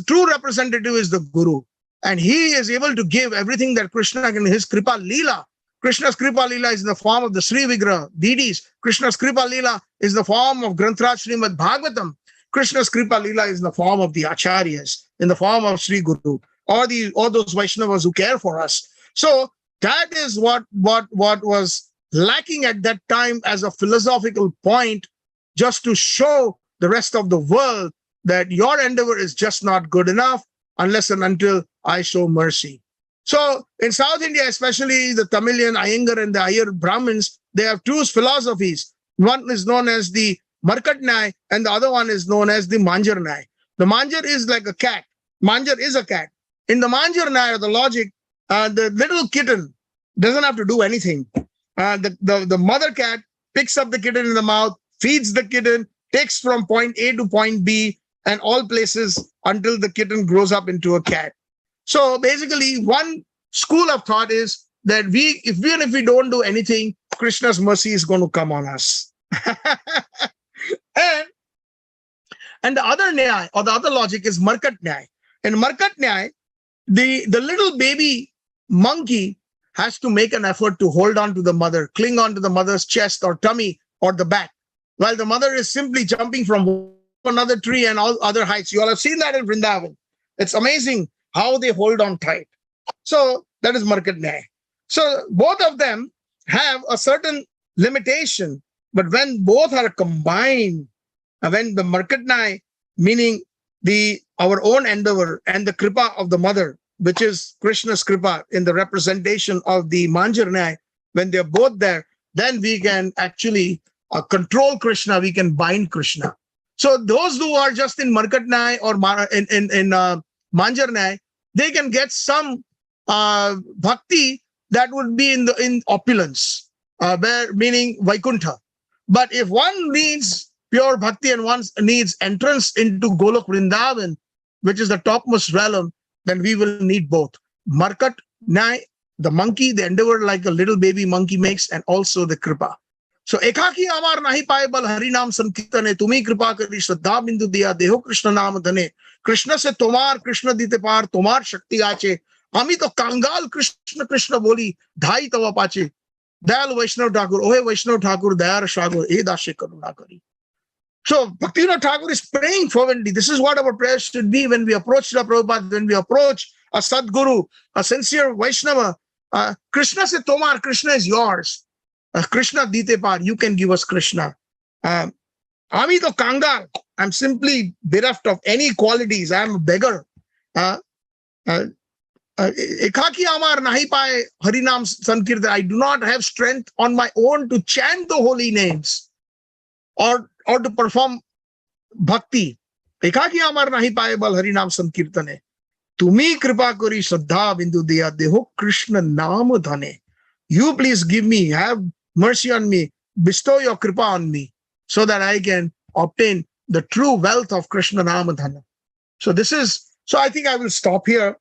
true representative is the Guru. And he is able to give everything that Krishna can, his Kripa Leela. Krishna's Kripa Leela is in the form of the Sri Vigraha, deities. Krishna's Kripa Leela is the form of Grantraj Srimad Bhagavatam. Krishna's Kripa Leela is in the form of the Acharyas, in the form of Sri Guru, or those Vaishnavas who care for us. So that is what was lacking at that time as a philosophical point, just to show the rest of the world that your endeavor is just not good enough unless and until I show mercy. So in South India, especially the Tamilian, Iyengar and the Iyer Brahmins, they have 2 philosophies. One is known as the Markatnyay and the other one is known as the Manjarnyay. The Manjar is like a cat. Manjar is a cat. In the Manjarnyay, or the logic, the little kitten doesn't have to do anything. The mother cat picks up the kitten in the mouth, feeds the kitten, takes from point A to point B, and all places until the kitten grows up into a cat. So basically, one school of thought is that even if we don't do anything, Krishna's mercy is going to come on us. and the other nyay, or the other logic, is Markat Nyay. In Markat Nyay, the little baby monkey has to make an effort to hold on to the mother, cling on to the mother's chest or tummy or the back, while the mother is simply jumping from another tree and all other heights. You all have seen that in Vrindavan. It's amazing how they hold on tight. So that is Markat Nyay. So both of them have a certain limitation, but when both are combined, when the Markat Nyay, meaning our own endeavor, and the kripa of the mother, which is Krishna's kripa in the representation of the Manjar Nyay, when they're both there, then we can actually control Krishna, we can bind Krishna. So those who are just in Markat Nyay or in Manjar Nyay, they can get some bhakti that would be in opulence, meaning Vaikuntha. But if one needs pure bhakti and one needs entrance into Golok Vrindavan, which is the topmost realm, then we will need both. Markat Nyay the monkey, the endeavor like a little baby monkey makes, and also the kripa. So ekaki amar nahi paye bal harinam sankirtane, tumi kripa kari shraddha bindu diya deho Krishna naam dhane, Krishna se tomar Krishna dite par tomar shakti ache, ami to kangal Krishna Krishna boli dhai tava pache, Dayal Vaishnav Thakur, Ohe Vaishnav Thakur, Dayar Shagur, E Dashe Karuna Kari. So Bhaktivinoda Thakur is praying fervently. This is what our prayers should be when we approach Srila Prabhupada, when we approach a Sadguru, a sincere Vaishnava. Krishna se tomar, Krishna is yours. Krishna dite par, you can give us Krishna. Ami to kangal, I'm simply bereft of any qualities. I'm a beggar. Ekaki amar nahi paye harinam sankirtan. I do not have strength on my own to chant the holy names or to perform bhakti. Ekaki amar nahi paye bal harinam sankirtane. Tumi kripa kori shraddha bindu diya deho Krishna naam dhane. You please give me, have mercy on me, bestow your kripa on me, so that I can obtain the true wealth of Krishna naam dhana. So I think I will stop here.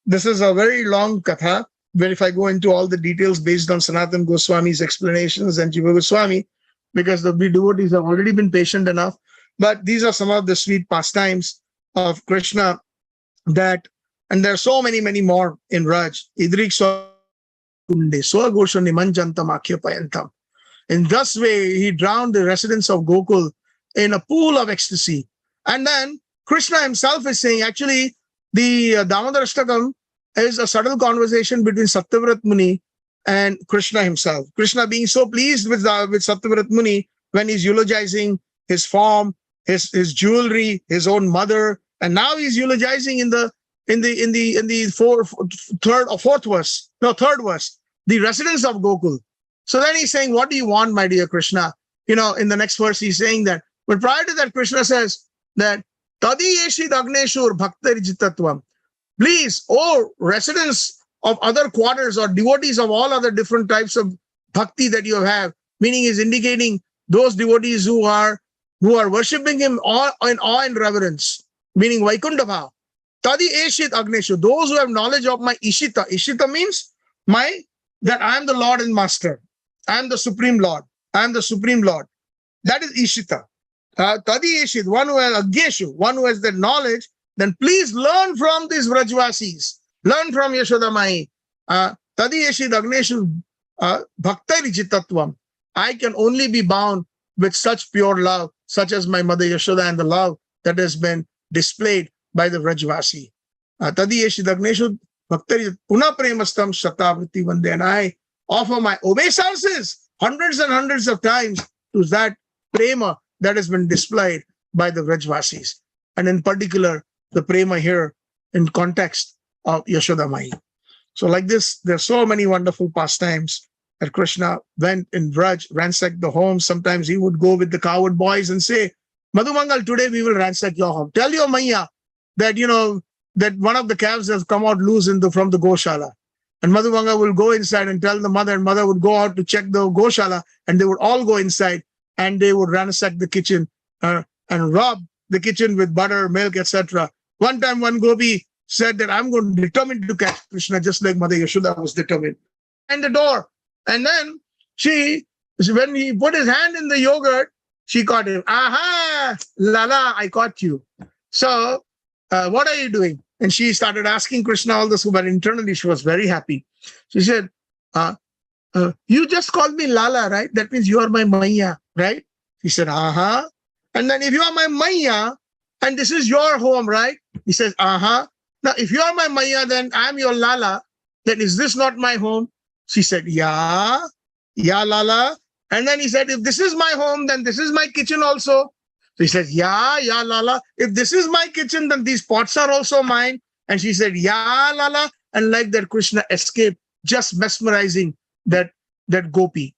This is a very long katha, where if I go into all the details based on Sanatana Goswami's explanations and Jiva Goswami, because the devotees have already been patient enough, but these are some of the sweet pastimes of Krishna and there are so many, many more in Raj. Idrik Swagosha Nimanjantam Akhyapayantam. In this way, he drowned the residents of Gokul in a pool of ecstasy. And then Krishna himself is saying, actually, the Damodar Ashtakam is a subtle conversation between Satyavrat Muni and Krishna himself. Krishna being so pleased with Satyavrat Muni when he's eulogizing his form, his jewelry, his own mother, and now he's eulogizing in the third verse, the residents of Gokul. So then he's saying, what do you want, my dear Krishna? In the next verse, he's saying that. But prior to that, Krishna says that Tadi Yeshid Agneshur Bhaktarijitatvam. Please, oh residents of other quarters or devotees of all other different types of bhakti that you have, meaning is indicating those devotees who are worshipping him in awe and reverence, meaning Vaikuntha Bhava. Tadi Eshit Agneshu, those who have knowledge of my Ishita. Ishita means that I am the Lord and Master. I am the Supreme Lord. I am the Supreme Lord. That is Ishita. Tadi Eshit, one who has Agneshu, one who has the knowledge, then please learn from these Vrajvasis. Learn from Yashoda Mai. Tadi Eshit Agneshu Bhaktari Jitatvam. I can only be bound with such pure love, such as my mother Yashoda and the love that has been displayed by the Vrajvasi. Tadi Eshit Agneshu Bhaktari Puna Premastam Shatavriti Vande. And I offer my obeisances hundreds and hundreds of times to that prema that has been displayed by the Vrajvasis. And in particular, the prema here in context of Yashoda Mai. So like this, there are so many wonderful pastimes that Krishna went in Vraj, ransacked the home. Sometimes he would go with the coward boys and say, Madhumangal, today we will ransack your home. Tell your Maiya that, that one of the calves has come out loose from the Goshala. And Madhumangal will go inside and tell the mother, and mother would go out to check the Goshala, and they would all go inside and they would ransack the kitchen and rob the kitchen with butter, milk, etc. One time, one gopi said that I'm going to determine to catch Krishna, just like Mother Yashoda was determined. And the door. And then when he put his hand in the yogurt, she caught him. Aha, Lala, I caught you. So what are you doing? And she started asking Krishna all this, but internally she was very happy. She said, you just called me Lala, right? That means you are my Maiya, right? He said, aha. And then if you are my Maiya, and this is your home, right? He says, aha. Now, if you are my Maiya, then I'm your Lala. Then is this not my home? She said, yeah, Lala. And then he said, if this is my home, then this is my kitchen also. So he said, yeah, Lala. If this is my kitchen, then these pots are also mine. And she said, yeah, Lala. And like that, Krishna escaped, just mesmerizing that gopi.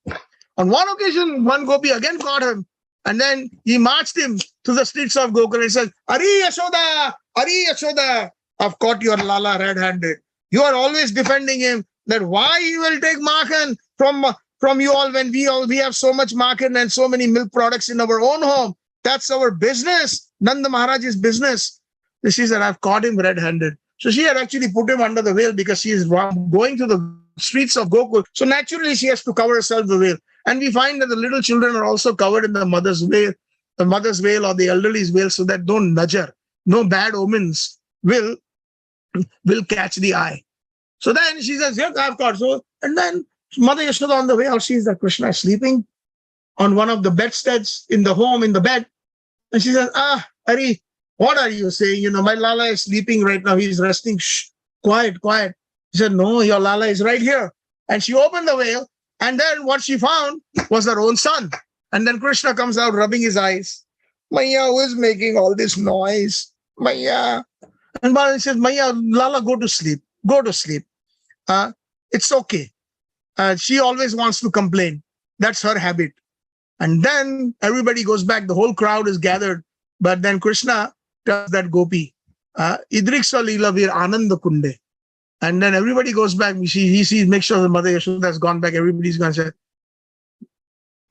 On one occasion, one gopi again caught him. And then he marched him to the streets of Gokul and said, Ari Yashoda, I've caught your Lala red-handed. You are always defending him that why he will take Makhan from you all when we have so much Makhan and so many milk products in our own home. That's our business. Nanda Maharaj's business. She said, I've caught him red-handed. So she had actually put him under the veil because she is going to the streets of Gokul. So naturally, she has to cover herself with veil. And we find that the little children are also covered in the mother's veil or the elderly's veil, so that no najar, no bad omens will catch the eye. So then she says, yes, of course. So, and then Mother Yashoda on the way out sees that Krishna is sleeping on one of the bedsteads in the home, in the bed. And she says, Hari, what are you saying? My Lala is sleeping right now. He's resting. Shh, quiet. He said, no, your Lala is right here. And she opened the veil. And then what she found was her own son. And then Krishna comes out rubbing his eyes. Maya, who is making all this noise? Maya. And Balaji says, Maya, Lala, go to sleep. Go to sleep. It's okay. She always wants to complain. That's her habit. And then everybody goes back. The whole crowd is gathered. But then Krishna tells that gopi, Idriksa Leela Vir Ananda Kunde. And then everybody goes back. He sees, makes sure the Mother Yashoda has gone back. Everybody's going to say,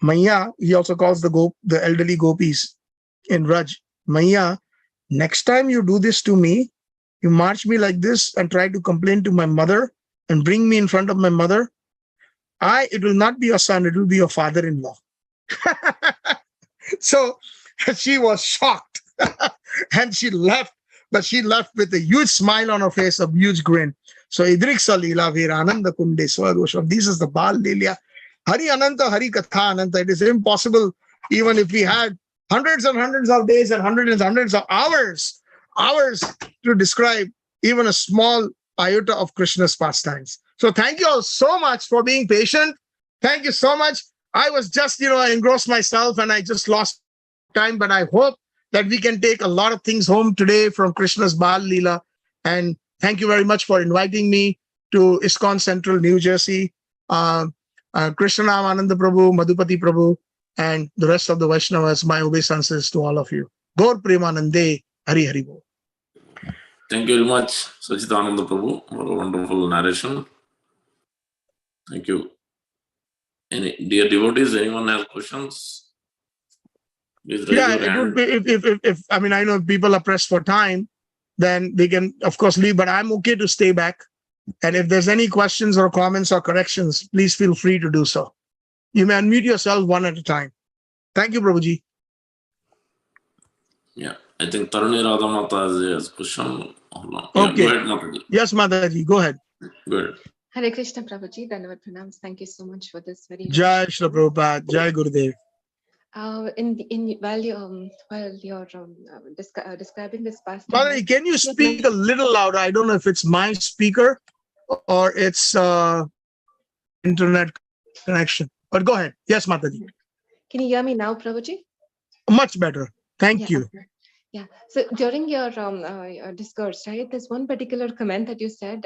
Maya, he also calls the elderly gopis in Raj. Maya, next time you do this to me, you march me like this and try to complain to my mother and bring me in front of my mother, it will not be your son, it will be your father-in-law. So she was shocked and she left, but she left with a huge smile on her face, a huge grin. So Idriksa Leela Vir Ananda Kunde Swagosham. This is the Bal Leela. Hari Ananta, Hari Katha Ananta. It is impossible, even if we had hundreds and hundreds of days and hundreds of hours to describe even a small iota of Krishna's pastimes. So thank you all so much for being patient. Thank you so much. I was just, engrossed myself and I just lost time, but I hope that we can take a lot of things home today from Krishna's Bal Leela. And thank you very much for inviting me to ISKCON Central, New Jersey. Krishnanam Ananda Prabhu, Madhupati Prabhu, and the rest of the Vaishnavas, my obeisances to all of you. Gaur Premanande, Hari Hari Bol. Thank you very much, Satchidananda Prabhu, for a wonderful narration. Thank you. Any dear devotees, anyone has questions? Please raise your hand. Would be if I know if people are pressed for time, then they can of course leave, but I'm okay to stay back. And if there's any questions or comments or corrections, please feel free to do so. You may unmute yourself one at a time. Thank you, Prabhuji. Yeah, I think Taruni Radha Mata has a question. Okay. Go ahead, Mataji. Yes, Mataji, go ahead. Go ahead. Hare Krishna, Prabhuji. Dhanavad Pranams. Thank you so much for this very. Jai Shri Prabhupada, Jai Gurudev. While you're describing this past. Mataji, can you speak a little louder? I don't know if it's my speaker or it's internet connection. But go ahead. Yes, Mataji. Can you hear me now, Prabhuji? Much better. Thank you. Yeah. So during your discourse, right, there's one particular comment that you said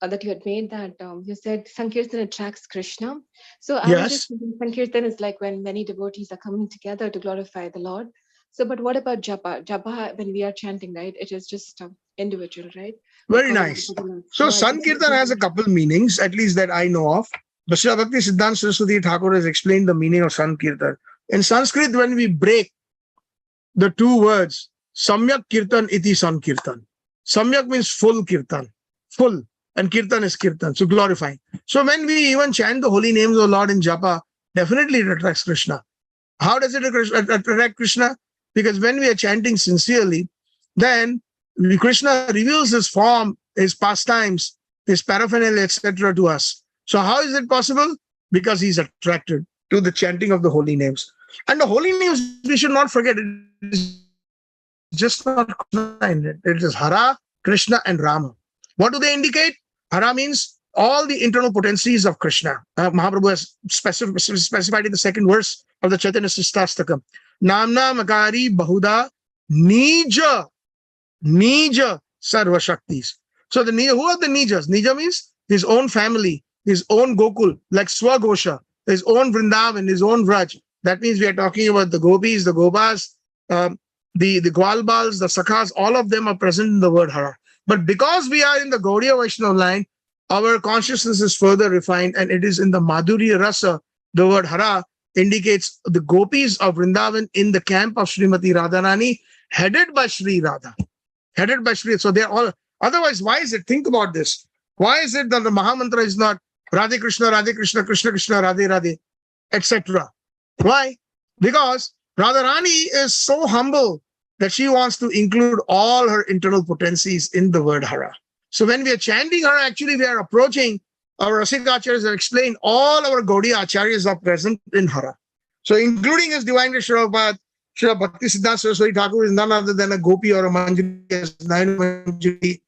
that you had made that you said Sankirtan attracts Krishna. So I was just thinking Sankirtan is like when many devotees are coming together to glorify the Lord. So, but what about japa? Japa, when we are chanting, right, it is just individual, right? Very nice. So Sankirtan has a couple meanings, at least that I know of. Bhakti Siddhanta Saraswati Thakur has explained the meaning of Sankirtan. In Sanskrit, when we break the two words, Samyak Kirtan iti Sankirtan. Samyak means full Kirtan, full, and Kirtan is Kirtan, so glorifying. So when we even chant the holy names of Lord in Japa, definitely it attracts Krishna. How does it attract Krishna? Because when we are chanting sincerely, then Krishna reveals his form, his pastimes, his paraphernalia, etc. to us. So how is it possible? Because he's attracted to the chanting of the holy names. And the holy names, we should not forget, it is just not Krishna in it. It is Hara, Krishna, and Rama. What do they indicate? Hara means all the internal potencies of Krishna. Mahaprabhu has specified in the second verse of the Chaitanya Sistastakam. Namna Makari Bahuda Nija Sarva Shaktis. So the Nija, who are the Nijas? Nija means his own family, his own Gokul, like Swagosha, his own Vrindavan, his own Vraj. That means we are talking about the Gopis, the Gobas, the Gwalbals, the Sakhas, all of them are present in the word Hara. But because we are in the Gaudiya Vaishnava line, our consciousness is further refined, and it is in the Madhurya Rasa, the word Hara indicates the Gopis of Vrindavan in the camp of Srimati Radharani, headed by Sri Radha. Headed by Sri. So they're all, otherwise, why is it? Think about this. Why is it that the Mahamantra is not Radhe Krishna, Krishna Krishna, Radhe Radhe, etc. Why? Because Radharani is so humble that she wants to include all her internal potencies in the word Hara. So when we are chanting her, actually we are approaching our Rasika Acharyas have explained all our Gaudiya Acharyas are present in Hara. So including his Divine Grace Prabhupada, Srila Bhakti Siddhanta Saraswati Thakur is none other than a gopi or a manjari, as Nayan Manjari.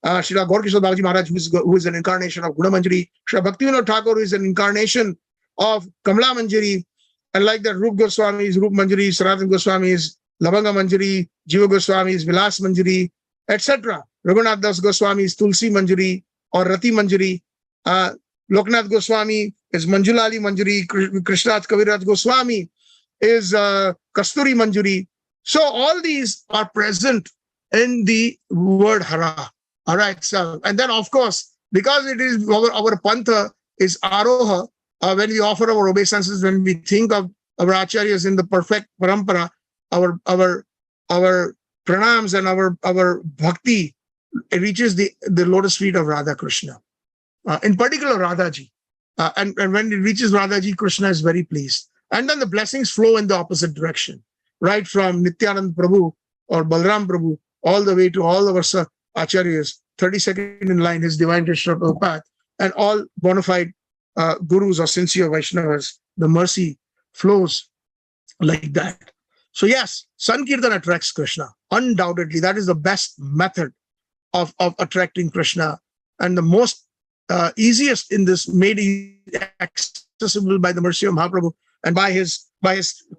Srila Gaurkishore Balaji Maharaj, who is an incarnation of Guna Manjari. Srila Bhaktivinoda Thakur, who is an incarnation of Kamala Manjari. And like that, Rup Goswami is Rup Manjari, Sanatana Goswami is Labanga Manjari, Jiva Goswami is Vilas Manjari, etc. Raghunath Das Goswami is Tulsi Manjari or Rati Manjari. Loknath Goswami is Manjulali Manjari. Krishnadath Kaviraj Goswami is Kasturi Manjari. So all these are present in the word Hara. All right. So, and then of course, because it is our Pantha is Aroha, when we offer our obeisances, when we think of our acharyas in the perfect parampara, our pranams and our bhakti, it reaches the lotus feet of Radha Krishna. In particular, Radhaji. And when it reaches Radhaji, Krishna is very pleased. And then the blessings flow in the opposite direction, right from Nityanand Prabhu or Balram Prabhu all the way to all our acharyas, 32nd in line, His Divine Grace Prabhupada, and all bona fide gurus or sincere Vaishnavas. The mercy flows like that. So yes, Sankirtan attracts Krishna. Undoubtedly, that is the best method of attracting Krishna, and the most easiest in this, made accessible by the mercy of Mahaprabhu and by his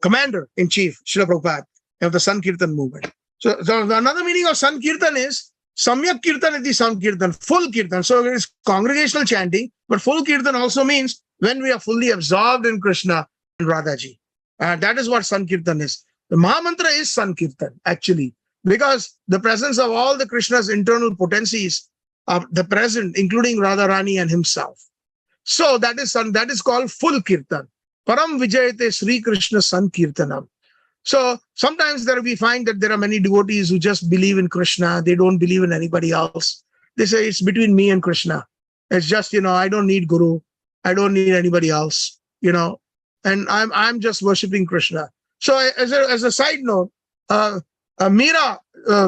commander-in-chief, Srila Prabhupada, of the Sankirtan movement. So another meaning of Sankirtan is Samyak Kirtan iti Sankirtan, full Kirtan. So it is congregational chanting, but full Kirtan also means when we are fully absorbed in Krishna and Radhaji. That is what Sankirtan is. The Mahamantra is Sankirtan, actually, because the presence of all the Krishna's internal potencies are the present, including Radharani and himself. So that is called full Kirtan. Param Vijayate Sri Krishna Sankirtanam. So sometimes we find that there are many devotees who just believe in Krishna. They don't believe in anybody else. They say it's between me and Krishna. It's just, I don't need Guru. I don't need anybody else, and I'm just worshipping Krishna. So as a side note, Meera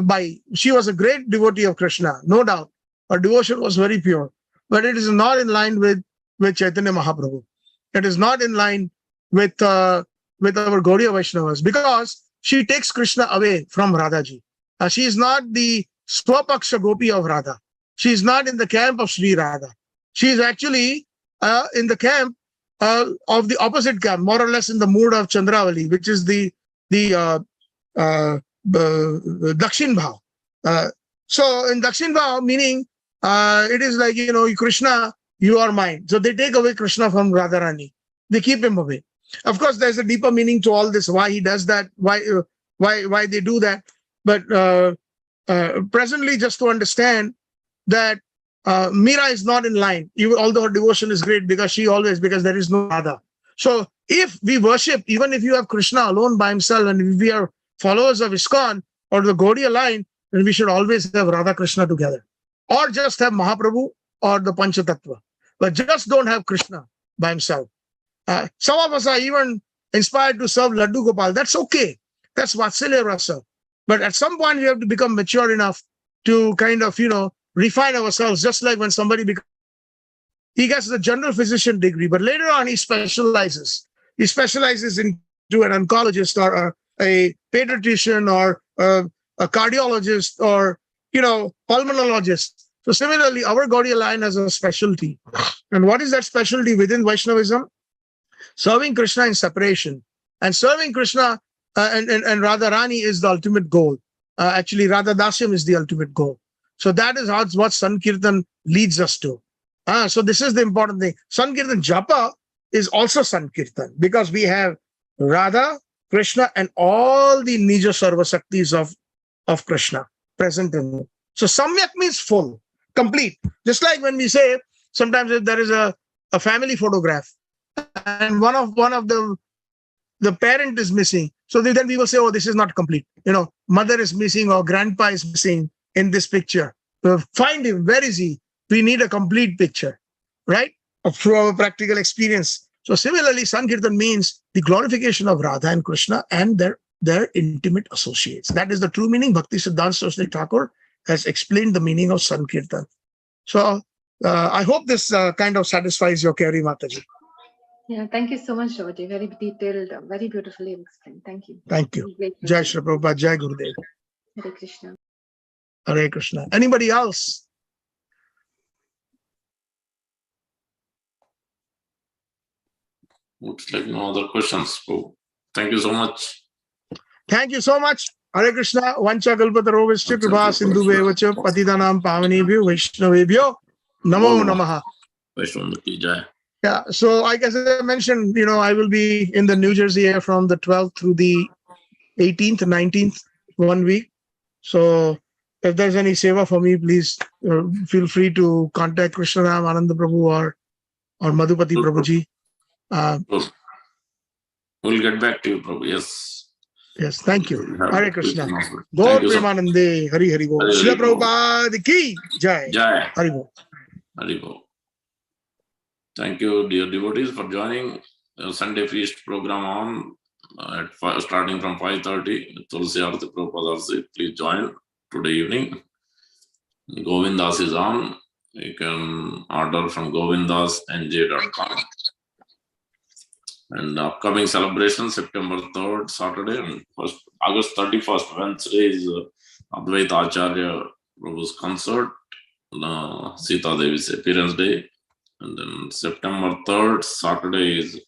Bai, she was a great devotee of Krishna, no doubt. Her devotion was very pure, but it is not in line with Chaitanya Mahaprabhu. It is not in line with our Gaudiya Vaishnavas, because she takes Krishna away from Radhaji. She is not the Swapaksha Gopi of Radha. She is not in the camp of Sri Radha. She is actually in the camp of the opposite camp, more or less in the mood of Chandravali, which is the Dakshin Bhav. So in Dakshin Bhav, meaning it is like, Krishna, you are mine. So they take away Krishna from Radharani. They keep him away. Of course, there's a deeper meaning to all this, why he does that, why they do that. But presently, just to understand that Meera is not in line, although her devotion is great, because there is no Radha. So if we worship, even if you have Krishna alone by himself, and if we are followers of ISKCON or the Gaudiya line, then we should always have Radha Krishna together, or just have Mahaprabhu or the Panchatattva, but just don't have Krishna by himself. Some of us are even inspired to serve Laddu Gopal. That's okay. That's Vatsalya Rasa. But at some point, we have to become mature enough to kind of, refine ourselves, just like when somebody he gets the general physician degree, but later on he specializes. He specializes into an oncologist or a pediatrician or a cardiologist or, pulmonologist. So similarly, our Gaudiya line has a specialty. And what is that specialty within Vaishnavism? Serving Krishna in separation. And serving Krishna and Radharani is the ultimate goal. Actually, Radha Dasyam is the ultimate goal. So that is what Sankirtan leads us to. So this is the important thing. Sankirtan Japa is also Sankirtan, because we have Radha, Krishna, and all the Nija Sarva Shaktis of Krishna present in it. So Samyak means full, complete. Just like when we say, sometimes if there is a family photograph and one of the parent is missing, so then we will say, oh, this is not complete. Mother is missing or grandpa is missing in this picture. Find him. Where is he? We need a complete picture, right? through our practical experience. So similarly, Sankirtan means the glorification of Radha and Krishna and their intimate associates. That is the true meaning. Bhakti Siddhanta Saraswati Thakur has explained the meaning of Sankirtan. So I hope this kind of satisfies your query, Mataji. Yeah, thank you so much, Georgie. Very detailed, very beautifully explained. Thank you. Thank you. Jai Shri Prabhupada, Jai Gurudev. Hare Krishna. Hare Krishna. Anybody else? Looks like no other questions. So thank you so much. Thank you so much. Hare Krishna. Vancha kalpatarobhascha kripa sindhu vevacha patitanam pavanebhyo vaishnavebhyo namo namaha. Yeah, so I guess I mentioned, I will be in the New Jersey area from the 12th through the 18th, 19th, 1 week. So if there's any seva for me, please feel free to contact Krishnaram Ananda Prabhu or Madhupati Prabhuji. We'll get back to you, Prabhu. Yes. Yes, thank you. Hare Krishna. Gaur Premanande, Hari Hari Bol. Srila Prabhupada ki Jai. Jai. Hari Bol. Hari Bol. Thank you, dear devotees, for joining the Sunday feast program on starting from 5:30. Tulsi Arati Prabhupada Arati. Please join today evening. Govindas is on. You can order from govindasnj.com. And upcoming celebration, September 3rd, Saturday, and August 31st, Wednesday, is Advaita Acharya Prabhu's concert, Sita Devi's appearance day. And then September 3rd, Saturday, is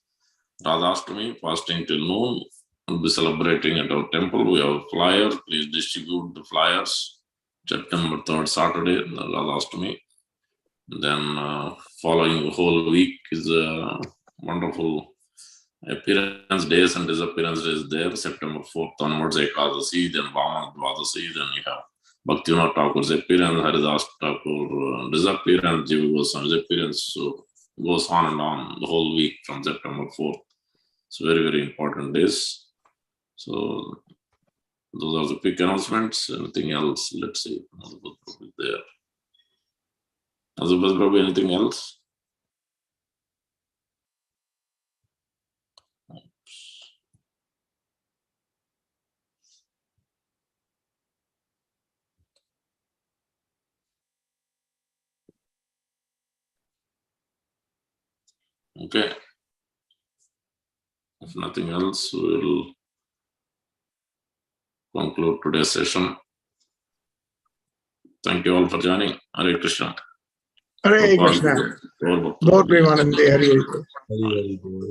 Radhastami, fasting till noon. We'll be celebrating at our temple. We have a flyer. Please distribute the flyers. September 3rd, Saturday, Radhastami. Then following the whole week is wonderful appearance days and disappearance days there. September 4th onwards, Ekadasi, then Brahma Dvadasi, then you have Bhaktivinoda Thakur's appearance, Haridas Thakur disappearance, Jiva Goswami's appearance. So it goes on and on the whole week from September 4th. It's very, very important days. So those are the quick announcements. Anything else? Let's see. There. Azubaz Prabhu, anything else? Okay. If nothing else, we will conclude today's session. Thank you all for joining. Hare Krishna. Hare Krishna. Gaur Premanande, Hari Hari Bol. Hari Hari Bol.